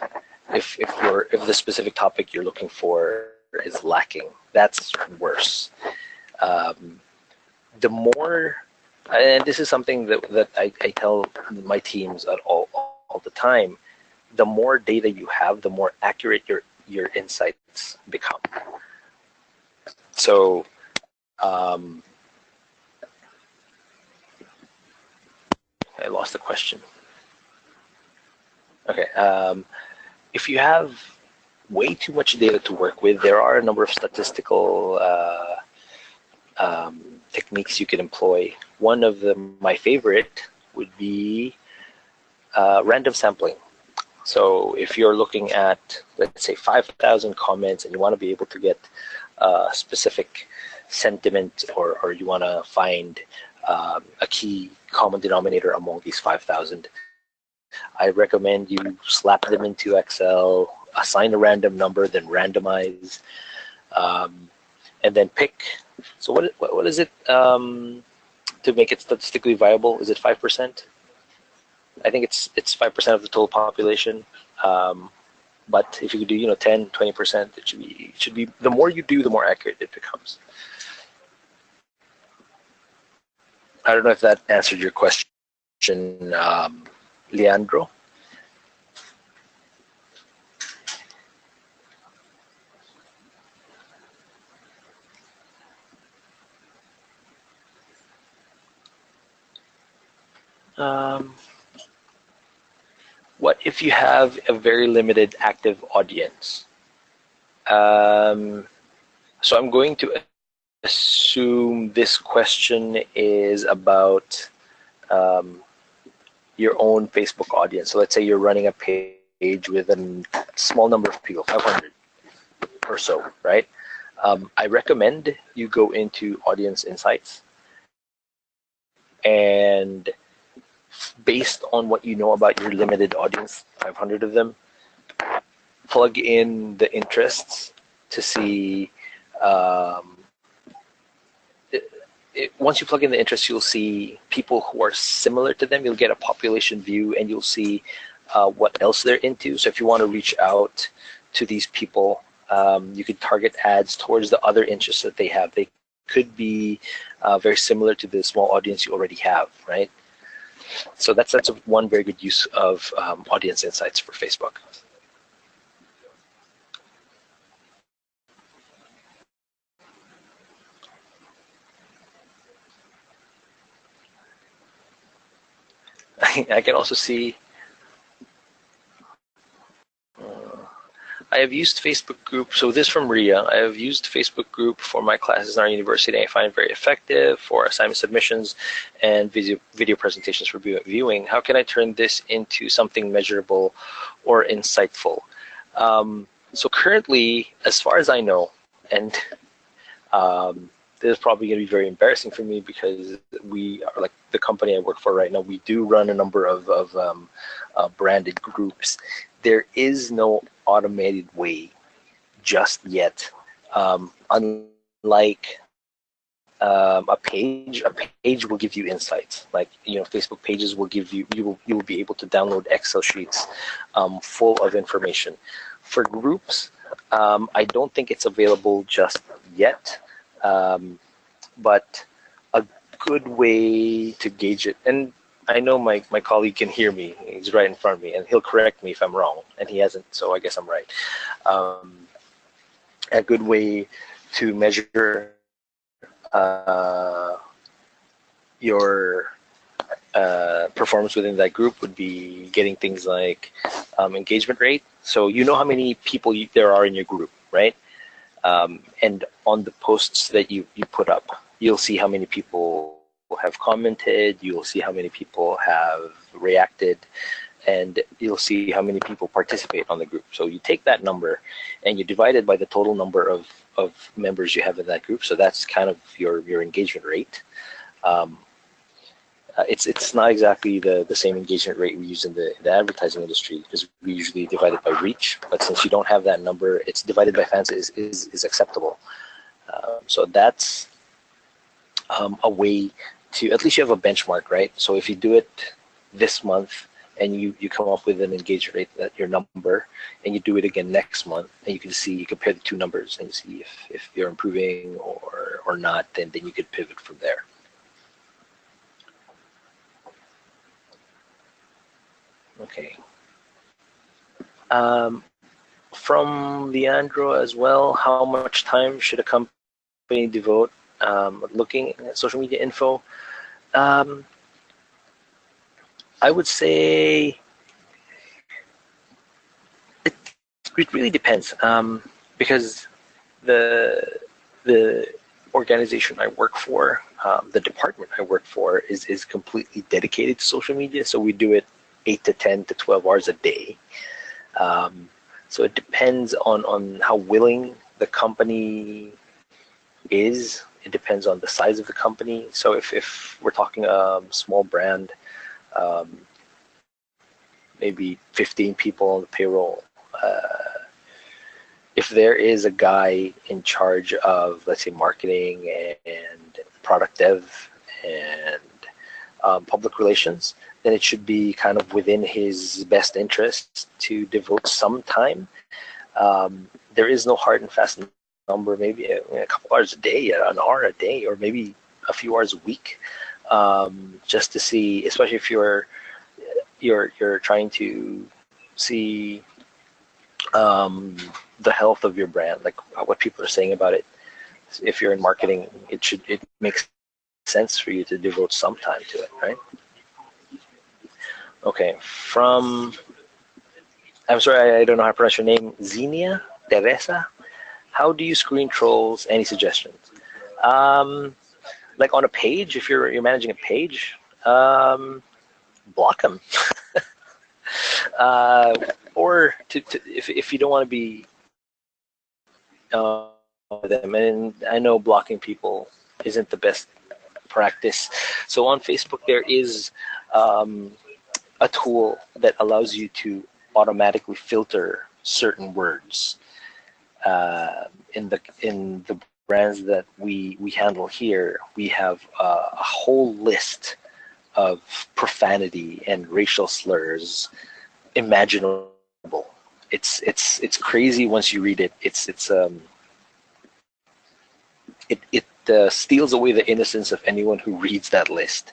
B: If the specific topic you're looking for is lacking, that's worse. Um, the more, and this is something that I tell my teams at all the time, the more data you have, the more accurate your insights become. So um, I lost the question. Okay. If you have way too much data to work with, there are a number of statistical techniques you can employ. One of them, my favorite, would be random sampling. So if you're looking at, let's say, 5,000 comments and you want to be able to get a specific sentiment, or you want to find a key common denominator among these 5,000, I recommend you slap them into Excel, assign a random number, then randomize, and then pick. So what is it to make it statistically viable? Is it 5%? I think it's 5% of the total population. But if you could do 10, 20%, it should be the more you do, the more accurate it becomes. I don't know if that answered your question, Leandro. what if you have a very limited active audience? So I'm going to assume this question is about your own Facebook audience. So let's say you're running a page with a small number of people, 500 or so, right? I recommend you go into Audience Insights, and based on what you know about your limited audience, 500 of them, plug in the interests to see. Once you plug in the interests, you'll see people who are similar to them. You'll get a population view, and you'll see what else they're into. So if you want to reach out to these people, you could target ads towards the other interests that they have. They could be very similar to the small audience you already have, right? So that's one very good use of Audience Insights for Facebook. I can also see I have used Facebook group. So this from Ria. I have used Facebook group for my classes in our university. I find it very effective for assignment submissions and video presentations for viewing. How can I turn this into something measurable or insightful? So currently, as far as I know, and this is probably going to be very embarrassing for me because we are like the company I work for right now. We do run a number of branded groups. There is no automated way just yet. Unlike a page will give you insights. Like, you know, Facebook pages will give you, you will be able to download Excel sheets full of information. For groups, I don't think it's available just yet, but a good way to gauge it, and I know my colleague can hear me. He's right in front of me, and he'll correct me if I'm wrong, and he hasn't, so I guess I'm right. A good way to measure your performance within that group would be getting things like engagement rate. So you know how many people there are in your group, right? And on the posts that you put up, you'll see how many people have commented, you'll see how many people have reacted, and you'll see how many people participate on the group. So you take that number and you divide it by the total number of members you have in that group. So that's kind of your engagement rate. It's not exactly the same engagement rate we use in the advertising industry, because we usually divide it by reach. But since you don't have that number, it's divided by fans is acceptable. So that's a way to, at least you have a benchmark, right? So if you do it this month and you come up with an engagement rate, that your number, and you do it again next month, and you can see, you compare the two numbers and see if you're improving or not, then you could pivot from there. Okay. From Leandro as well, how much time should a company devote looking at social media info? I would say it really depends, because the organization I work for, the department I work for is completely dedicated to social media. So we do it 8 to 10 to 12 hours a day. So it depends on how willing the company is. It depends on the size of the company. So if we're talking a small brand, maybe 15 people on the payroll, if there is a guy in charge of, let's say, marketing and product dev and public relations, then it should be kind of within his best interest to devote some time. There is no hard and fast number, maybe a couple hours a day, an hour a day, or maybe a few hours a week, just to see, especially if you're trying to see the health of your brand, like what people are saying about it. If you're in marketing, it makes sense for you to devote some time to it, right? Okay, from I'm sorry, I don't know how to pronounce your name. Xenia Teresa. How do you screen trolls? Any suggestions? Um, like on a page, if you're managing a page, block them. uh, or if you don't want to be them, and I know blocking people isn't the best practice. So on Facebook, there is um, a tool that allows you to automatically filter certain words. In the brands that we handle here, we have a whole list of profanity and racial slurs imaginable. It's crazy once you read it. It steals away the innocence of anyone who reads that list.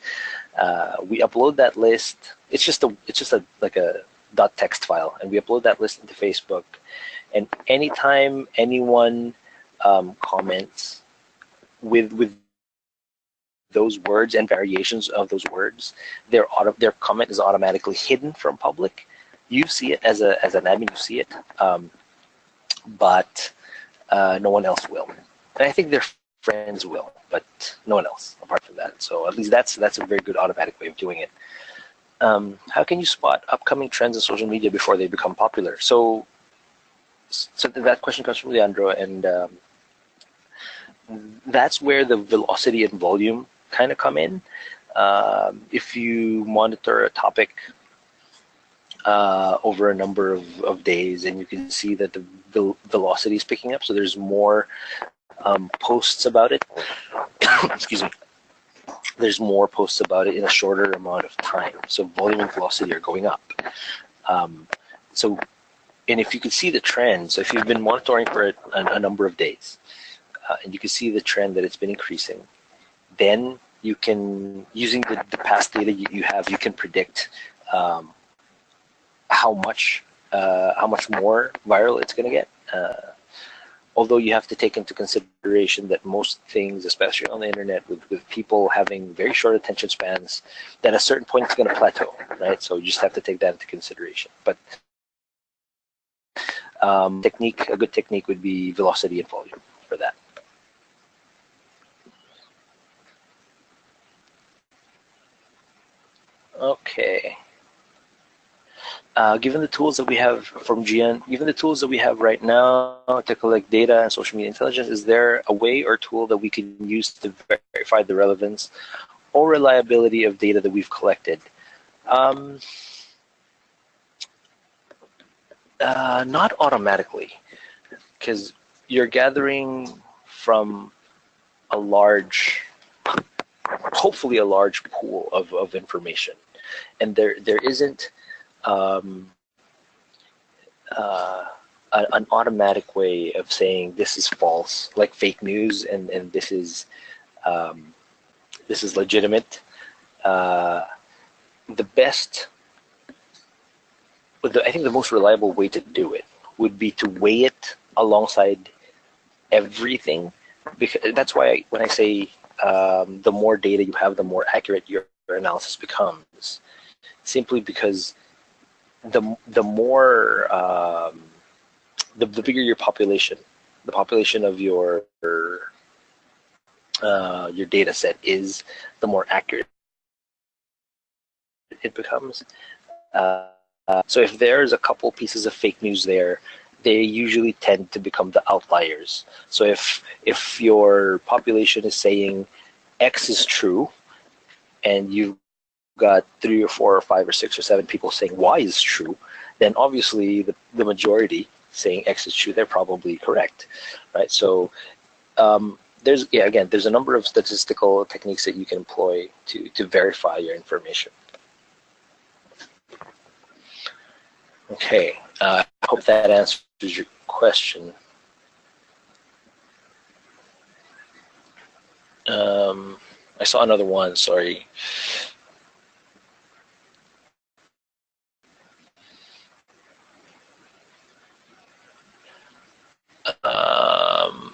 B: We upload that list. It's just a like a .text file, and we upload that list into Facebook. And anytime anyone comments with those words and variations of those words, their comment is automatically hidden from public. You see it as an admin, you see it, but no one else will. And I think their friends will, but no one else apart from that. So at least that's a very good automatic way of doing it. How can you spot upcoming trends in social media before they become popular? So that question comes from Leandro, and that's where the velocity and volume kind of come in. If you monitor a topic over a number of days, and you can see that the velocity is picking up, so there's more posts about it. Excuse me. There's more posts about it in a shorter amount of time. So volume and velocity are going up. And if you can see the trend, so if you've been monitoring for a number of days, and you can see the trend that it's been increasing, then you can, using the past data you have, you can predict how much more viral it's going to get. Although you have to take into consideration that most things, especially on the internet, with people having very short attention spans, that at a certain point it's going to plateau, right? So you just have to take that into consideration. But a good technique would be velocity and volume for that. Okay. Given the tools that we have from GN, given the tools that we have right now to collect data and social media intelligence, is there a way or tool that we can use to verify the relevance or reliability of data that we've collected? Not automatically, because you're gathering from a large, hopefully a large pool of information, and there isn't an automatic way of saying this is false, like fake news, and this is legitimate. I think the most reliable way to do it would be to weigh it alongside everything, because that's why when I say the more data you have, the more accurate your analysis becomes. Simply because the more the bigger your population, the population of your data set is, the more accurate it becomes. So if there's a couple pieces of fake news there, they usually tend to become the outliers. So if your population is saying X is true, and you've got 3 or 4 or 5 or 6 or 7 people saying Y is true, then obviously the majority saying X is true, they're probably correct, right? So there's a number of statistical techniques that you can employ to verify your information. Okay, I hope that answers your question. I saw another one, sorry.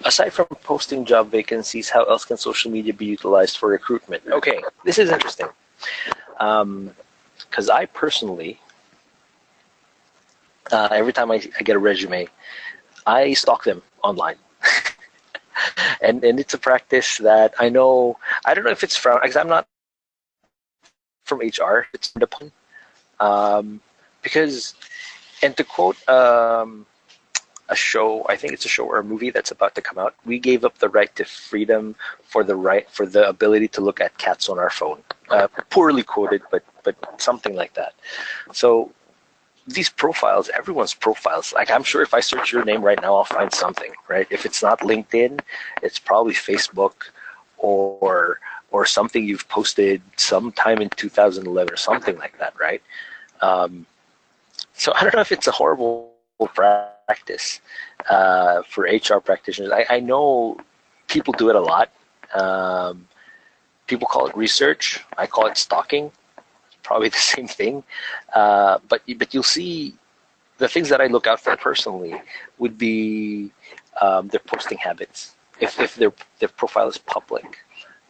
B: Aside from posting job vacancies, how else can social media be utilized for recruitment? Okay, this is interesting. Because I personally Every time I get a resume, I stalk them online. And it's a practice that I know, I don't know if it's from, because I'm not from HR, it's frowned upon. Because, and to quote a show, I think it's a show or a movie that's about to come out, we gave up the right to freedom for the ability to look at cats on our phone. Poorly quoted, but something like that. So these profiles, everyone's profiles, like I'm sure if I search your name right now, I'll find something, right? If it's not LinkedIn, it's probably Facebook or something you've posted sometime in 2011 or something like that, right? So I don't know if it's a horrible practice for HR practitioners. I know people do it a lot. People call it research. I call it stalking. Probably the same thing. But you'll see the things that I look out for personally would be their posting habits. If their profile is public.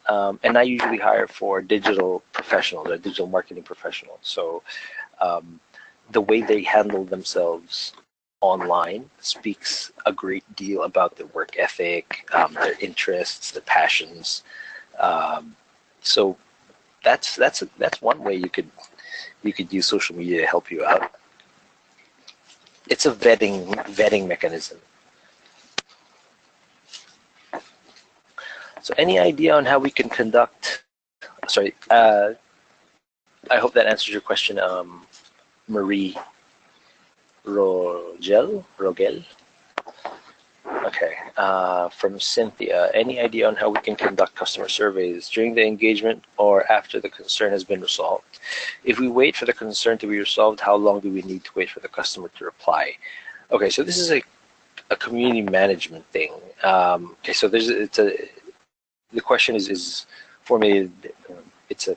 B: And I usually hire for digital professionals or digital marketing professionals. So the way they handle themselves online speaks a great deal about their work ethic, their interests, their passions. So that's one way you could use social media to help you out. It's a vetting mechanism. So any idea on how we can conduct? Sorry, I hope that answers your question, Marie Rogel. Okay, from Cynthia. Any idea on how we can conduct customer surveys during the engagement or after the concern has been resolved? If we wait for the concern to be resolved, how long do we need to wait for the customer to reply? Okay, so this is a community management thing. Okay, so the question is formulated. It's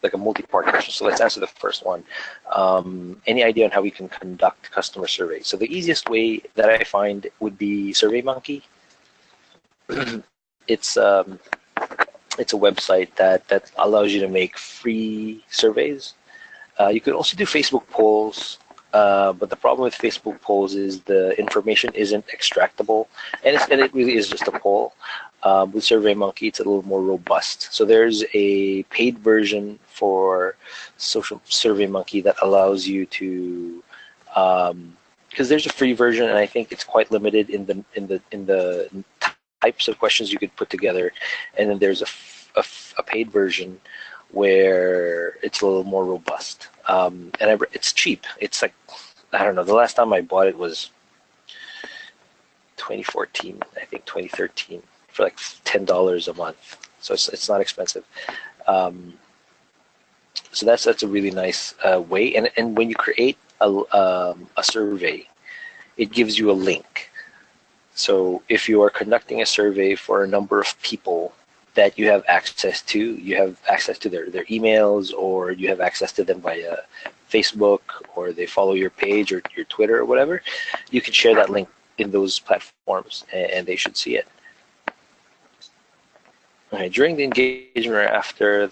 B: like a multi-part question. So let's answer the first one. Any idea on how we can conduct customer surveys? So the easiest way that I find would be SurveyMonkey. It's a website that allows you to make free surveys. You could also do Facebook polls, but the problem with Facebook polls is the information isn't extractable, and it really is just a poll. With SurveyMonkey, it's a little more robust. So there's a paid version for social SurveyMonkey that allows you to, because there's a free version, and I think it's quite limited in the types of questions you could put together, and then there's a paid version where it's a little more robust, and it's cheap. It's like, I don't know, the last time I bought it was 2014, I think 2013. For like $10 a month, so it's not expensive. So that's a really nice way. And when you create a survey, it gives you a link. So if you are conducting a survey for a number of people that you have access to their emails, or you have access to them via Facebook, or they follow your page or your Twitter or whatever, you can share that link in those platforms, and they should see it. Okay, during the engagement or after,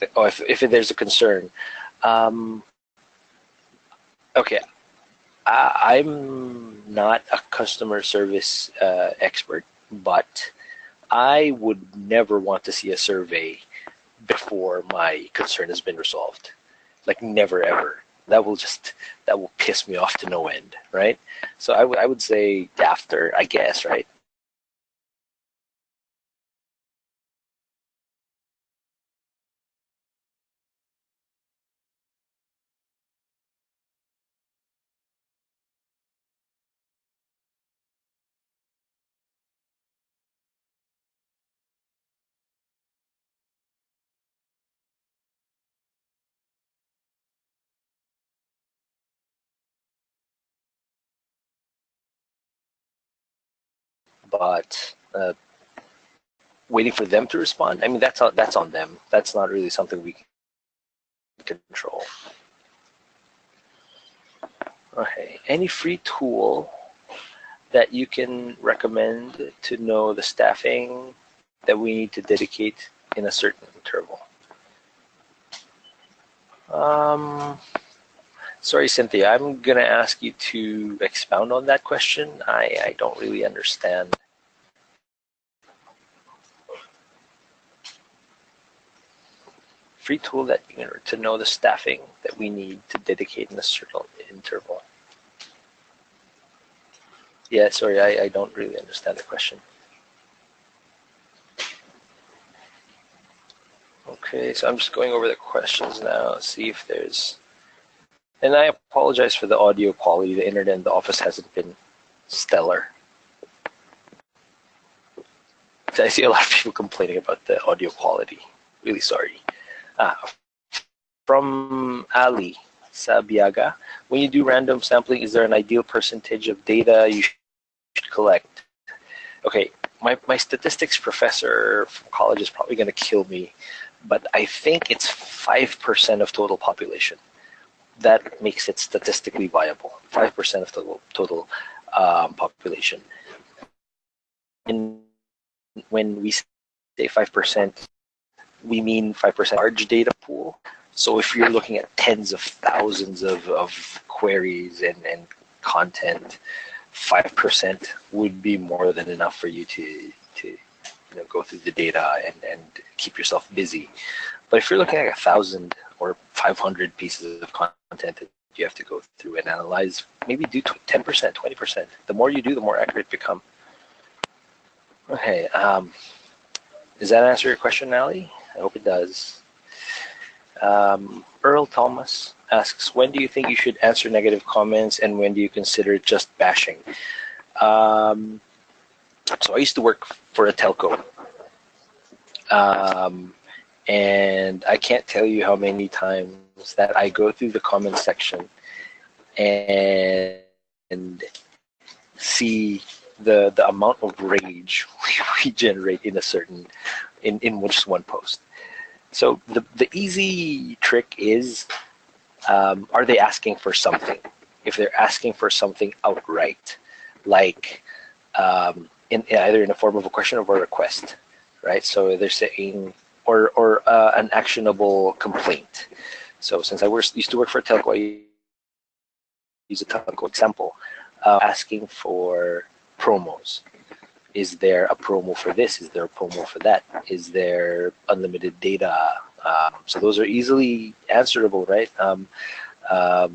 B: if there's a concern. Okay, I'm not a customer service expert, but I would never want to see a survey before my concern has been resolved. Like, never, ever. That will piss me off to no end, right? So I would say after, I guess, right? But waiting for them to respond, I mean, that's on them. That's not really something we can control. Okay, any free tool that you can recommend to know the staffing that we need to dedicate in a certain interval? Sorry, Cynthia, I'm going to ask you to expound on that question. I don't really understand. Free tool that to know the staffing that we need to dedicate in a certain interval. Yeah, sorry, I don't really understand the question. Okay, so I'm just going over the questions now, see if there's... And I apologize for the audio quality. The internet in the office hasn't been stellar. I see a lot of people complaining about the audio quality. Really sorry. From Ali Sabiaga, when you do random sampling, is there an ideal percentage of data you should collect? Okay, my statistics professor from college is probably going to kill me, but I think it's 5% of total population. That makes it statistically viable. 5% of total population. And when we say 5%, we mean 5% large data pool. So if you're looking at tens of thousands of queries and content, 5% would be more than enough for you to go through the data and keep yourself busy. But if you're looking at 1,000 or 500 pieces of content that you have to go through and analyze, maybe do 10%, 20%. The more you do, the more accurate become. Okay, does that answer your question, Ali? I hope it does. Earl Thomas asks, when do you think you should answer negative comments and when do you consider just bashing? So I used to work for a telco. And I can't tell you how many times that I go through the comment section and see the amount of rage we generate in a certain in just one post. So the easy trick is, are they asking for something? If they're asking for something outright, like either in the form of a question or a request, right? So they're saying, or an actionable complaint. So since I used to work for a telco, I use a telco example, asking for promos. Is there a promo for this? Is there a promo for that? Is there unlimited data? So those are easily answerable, right?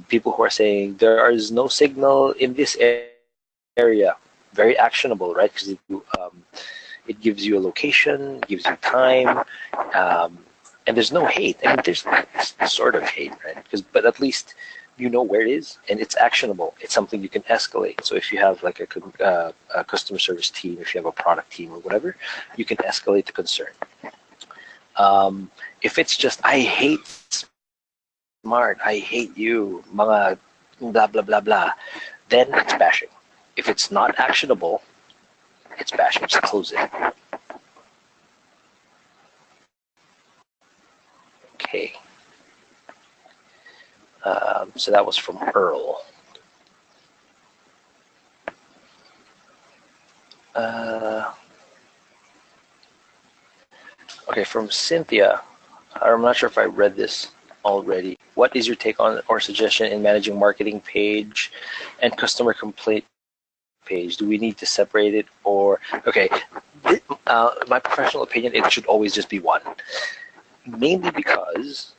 B: People who are saying there is no signal in this area, very actionable, right? Because it gives you a location, gives you time, and there's no hate. I mean, there's sort of hate, right? But at least you know where it is, and it's actionable. It's something you can escalate. So if you have like a customer service team, if you have a product team or whatever, you can escalate the concern. If it's just, I hate smart, I hate you, mga blah, blah, blah, blah, then it's bashing. If it's not actionable, it's bashing. Just close it. Okay. So that was from Earl. Okay, from Cynthia. I'm not sure if I read this already. What is your take on or suggestion in managing marketing page and customer complaint page? Do we need to separate it or... Okay, my professional opinion, it should always just be one. Mainly because...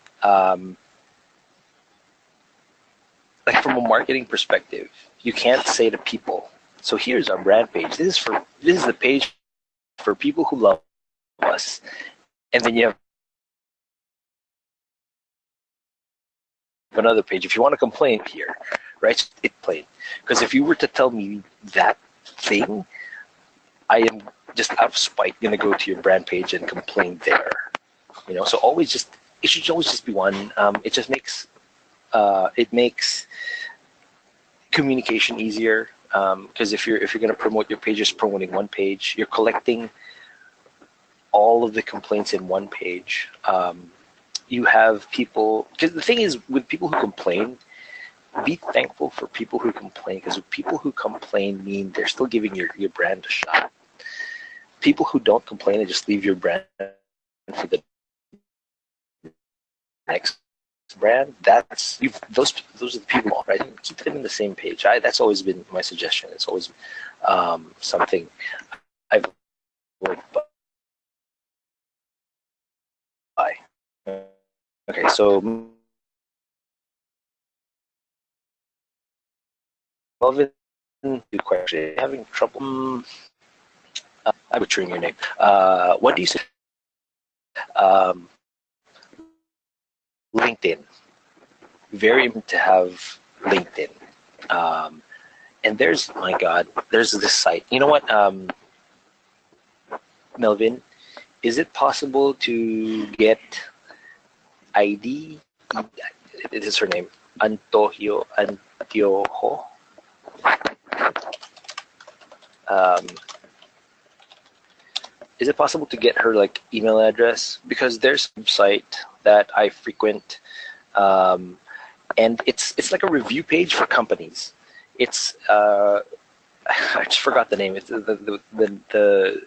B: like from a marketing perspective, you can't say to people, so here's our brand page. This is the page for people who love us. And then you have another page. If you want to complain here, right? It's plain. Because if you were to tell me that thing, I am just out of spite going to go to your brand page and complain there. So it should always just be one. It just makes communication easier, because if you're going to promote your page, just promoting one page, you're collecting all of the complaints in one page. You have people, because the thing is with people who complain, be thankful for people who complain, because people who complain mean they're still giving your brand a shot. People who don't complain and just leave your brand for the next brand, those are the people, right? Keep them in the same page. That's always been my suggestion. It's always something I've like by. Okay, so Melvin, good question. Having trouble. I'm butchering your name. What do you say? Um, LinkedIn. Very important to have LinkedIn. And my God, there's this site. You know what, Melvin? Is it possible to get ID? It is her name. Antiojo. Is it possible to get her like email address? Because there's a website that I frequent, and it's like a review page for companies. It's I just forgot the name. It's the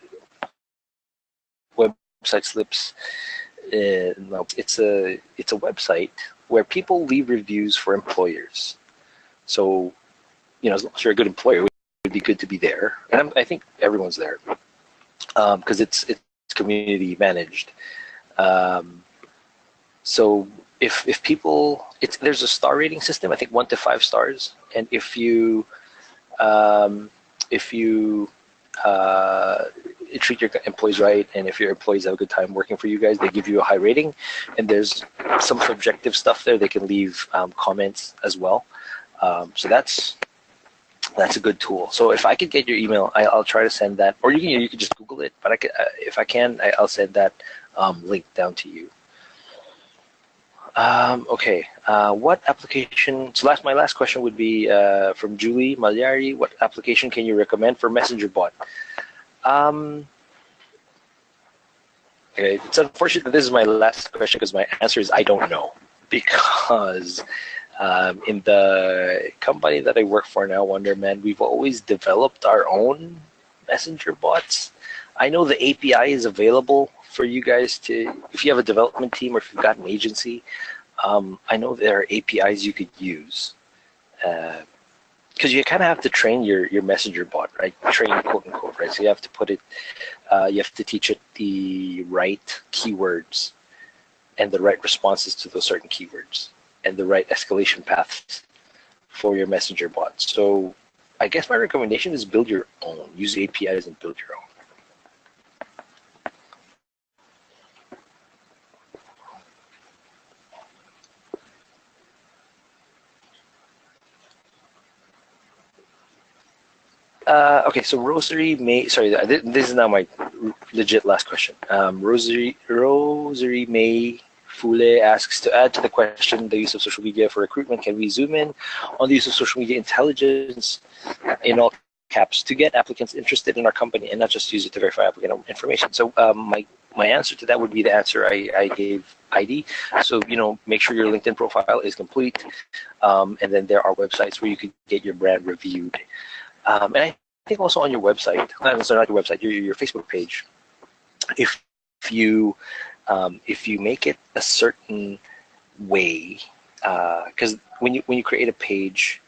B: website slips. No, it's a website where people leave reviews for employers. So, as long as you're a good employer, it would be good to be there. And I think everyone's there because it's community managed. So if people, there's a star rating system. I think 1 to 5 stars, and if you treat your employees right, and if your employees have a good time working for you guys, they give you a high rating. And there's some subjective stuff there. They can leave comments as well. So that's a good tool. So if I could get your email, I'll try to send that, or you can just Google it. But if I can, I'll send that link down to you. Okay. What application? So my last question would be from Julie Malyari. What application can you recommend for Messenger bot? Okay, it's unfortunate that this is my last question because my answer is I don't know, because in the company that I work for now, Wonderman, we've always developed our own messenger bots. I know the API is available for you guys if you have a development team or if you've got an agency. I know there are APIs you could use. Because you kind of have to train your messenger bot, right? Train, quote unquote, right? So you have to put it, you have to teach it the right keywords and the right responses to those certain keywords and the right escalation paths for your messenger bot. So I guess my recommendation is build your own. Use APIs and build your own. Okay, so Rosary May, sorry, this is now my legit last question. Rosary May Fule asks, to add to the question, the use of social media for recruitment, can we zoom in on the use of social media intelligence in all caps to get applicants interested in our company and not just use it to verify applicant information? So my answer to that would be the answer I gave ID. So, make sure your LinkedIn profile is complete. And then there are websites where you can get your brand reviewed. And I think also on your website, not your website, your Facebook page, if you make it a certain way, because when you create a page,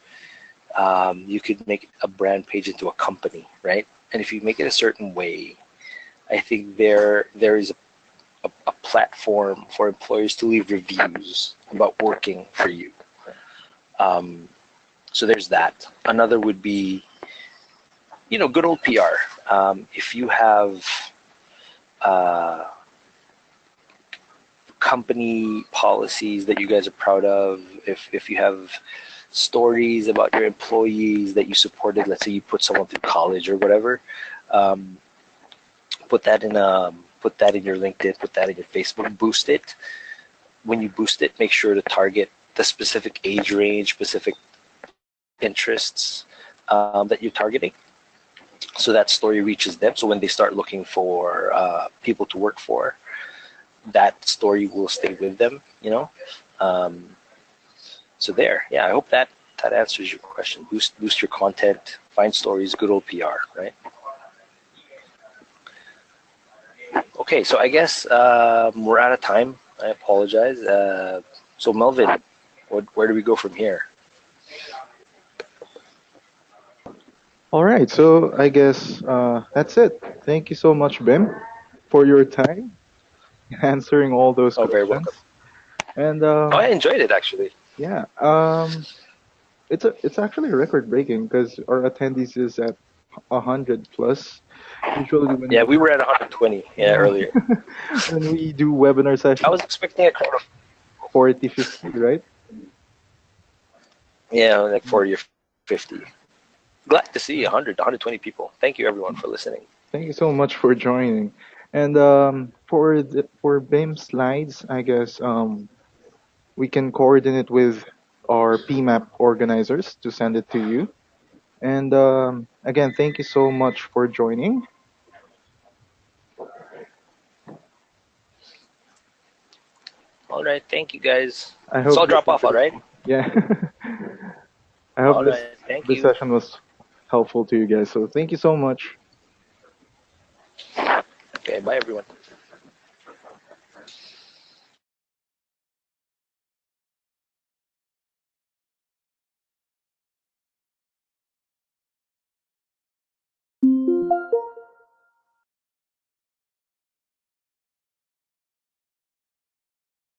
B: you could make a brand page into a company, right? And if you make it a certain way, I think there is a platform for employers to leave reviews about working for you. So there's that. Another would be, good old PR. If you have company policies that you guys are proud of, if you have stories about your employees that you supported, let's say you put someone through college or whatever, put that in your LinkedIn, put that in your Facebook, boost it. When you boost it, make sure to target the specific age range, specific interests that you're targeting, so that story reaches them. So when they start looking for people to work for, that story will stay with them, So there, yeah, I hope that answers your question. Boost your content, find stories, good old PR, right? Okay, so I guess we're out of time. I apologize. So Melvin, where do we go from here?
A: All right, so I guess that's it. Thank you so much, Bim, for your time answering all those
B: Oh, very
A: questions.
B: welcome.
A: And
B: Oh, I enjoyed it actually.
A: yeah, it's actually record breaking because our attendees is at 100 plus. Usually when
B: Yeah,
A: we
B: we were at 120
A: yeah
B: earlier.
A: when we do webinar
B: I
A: sessions,
B: was expecting a crowd of
A: 40, 50, right?
B: like 40 or 50. Glad to see 100, 120 people. Thank you everyone for listening.
A: Thank you so much for joining. And for BIM slides, I guess we can coordinate with our PMAP organizers to send it to you. And again, thank you so much for joining.
B: All right, thank you guys.
A: I
B: So
A: hope
B: I'll
A: this
B: drop off, all right?
A: yeah. I hope
B: All right, thank
A: this
B: you.
A: session was helpful to you guys. So thank you so much.
B: Okay, bye everyone.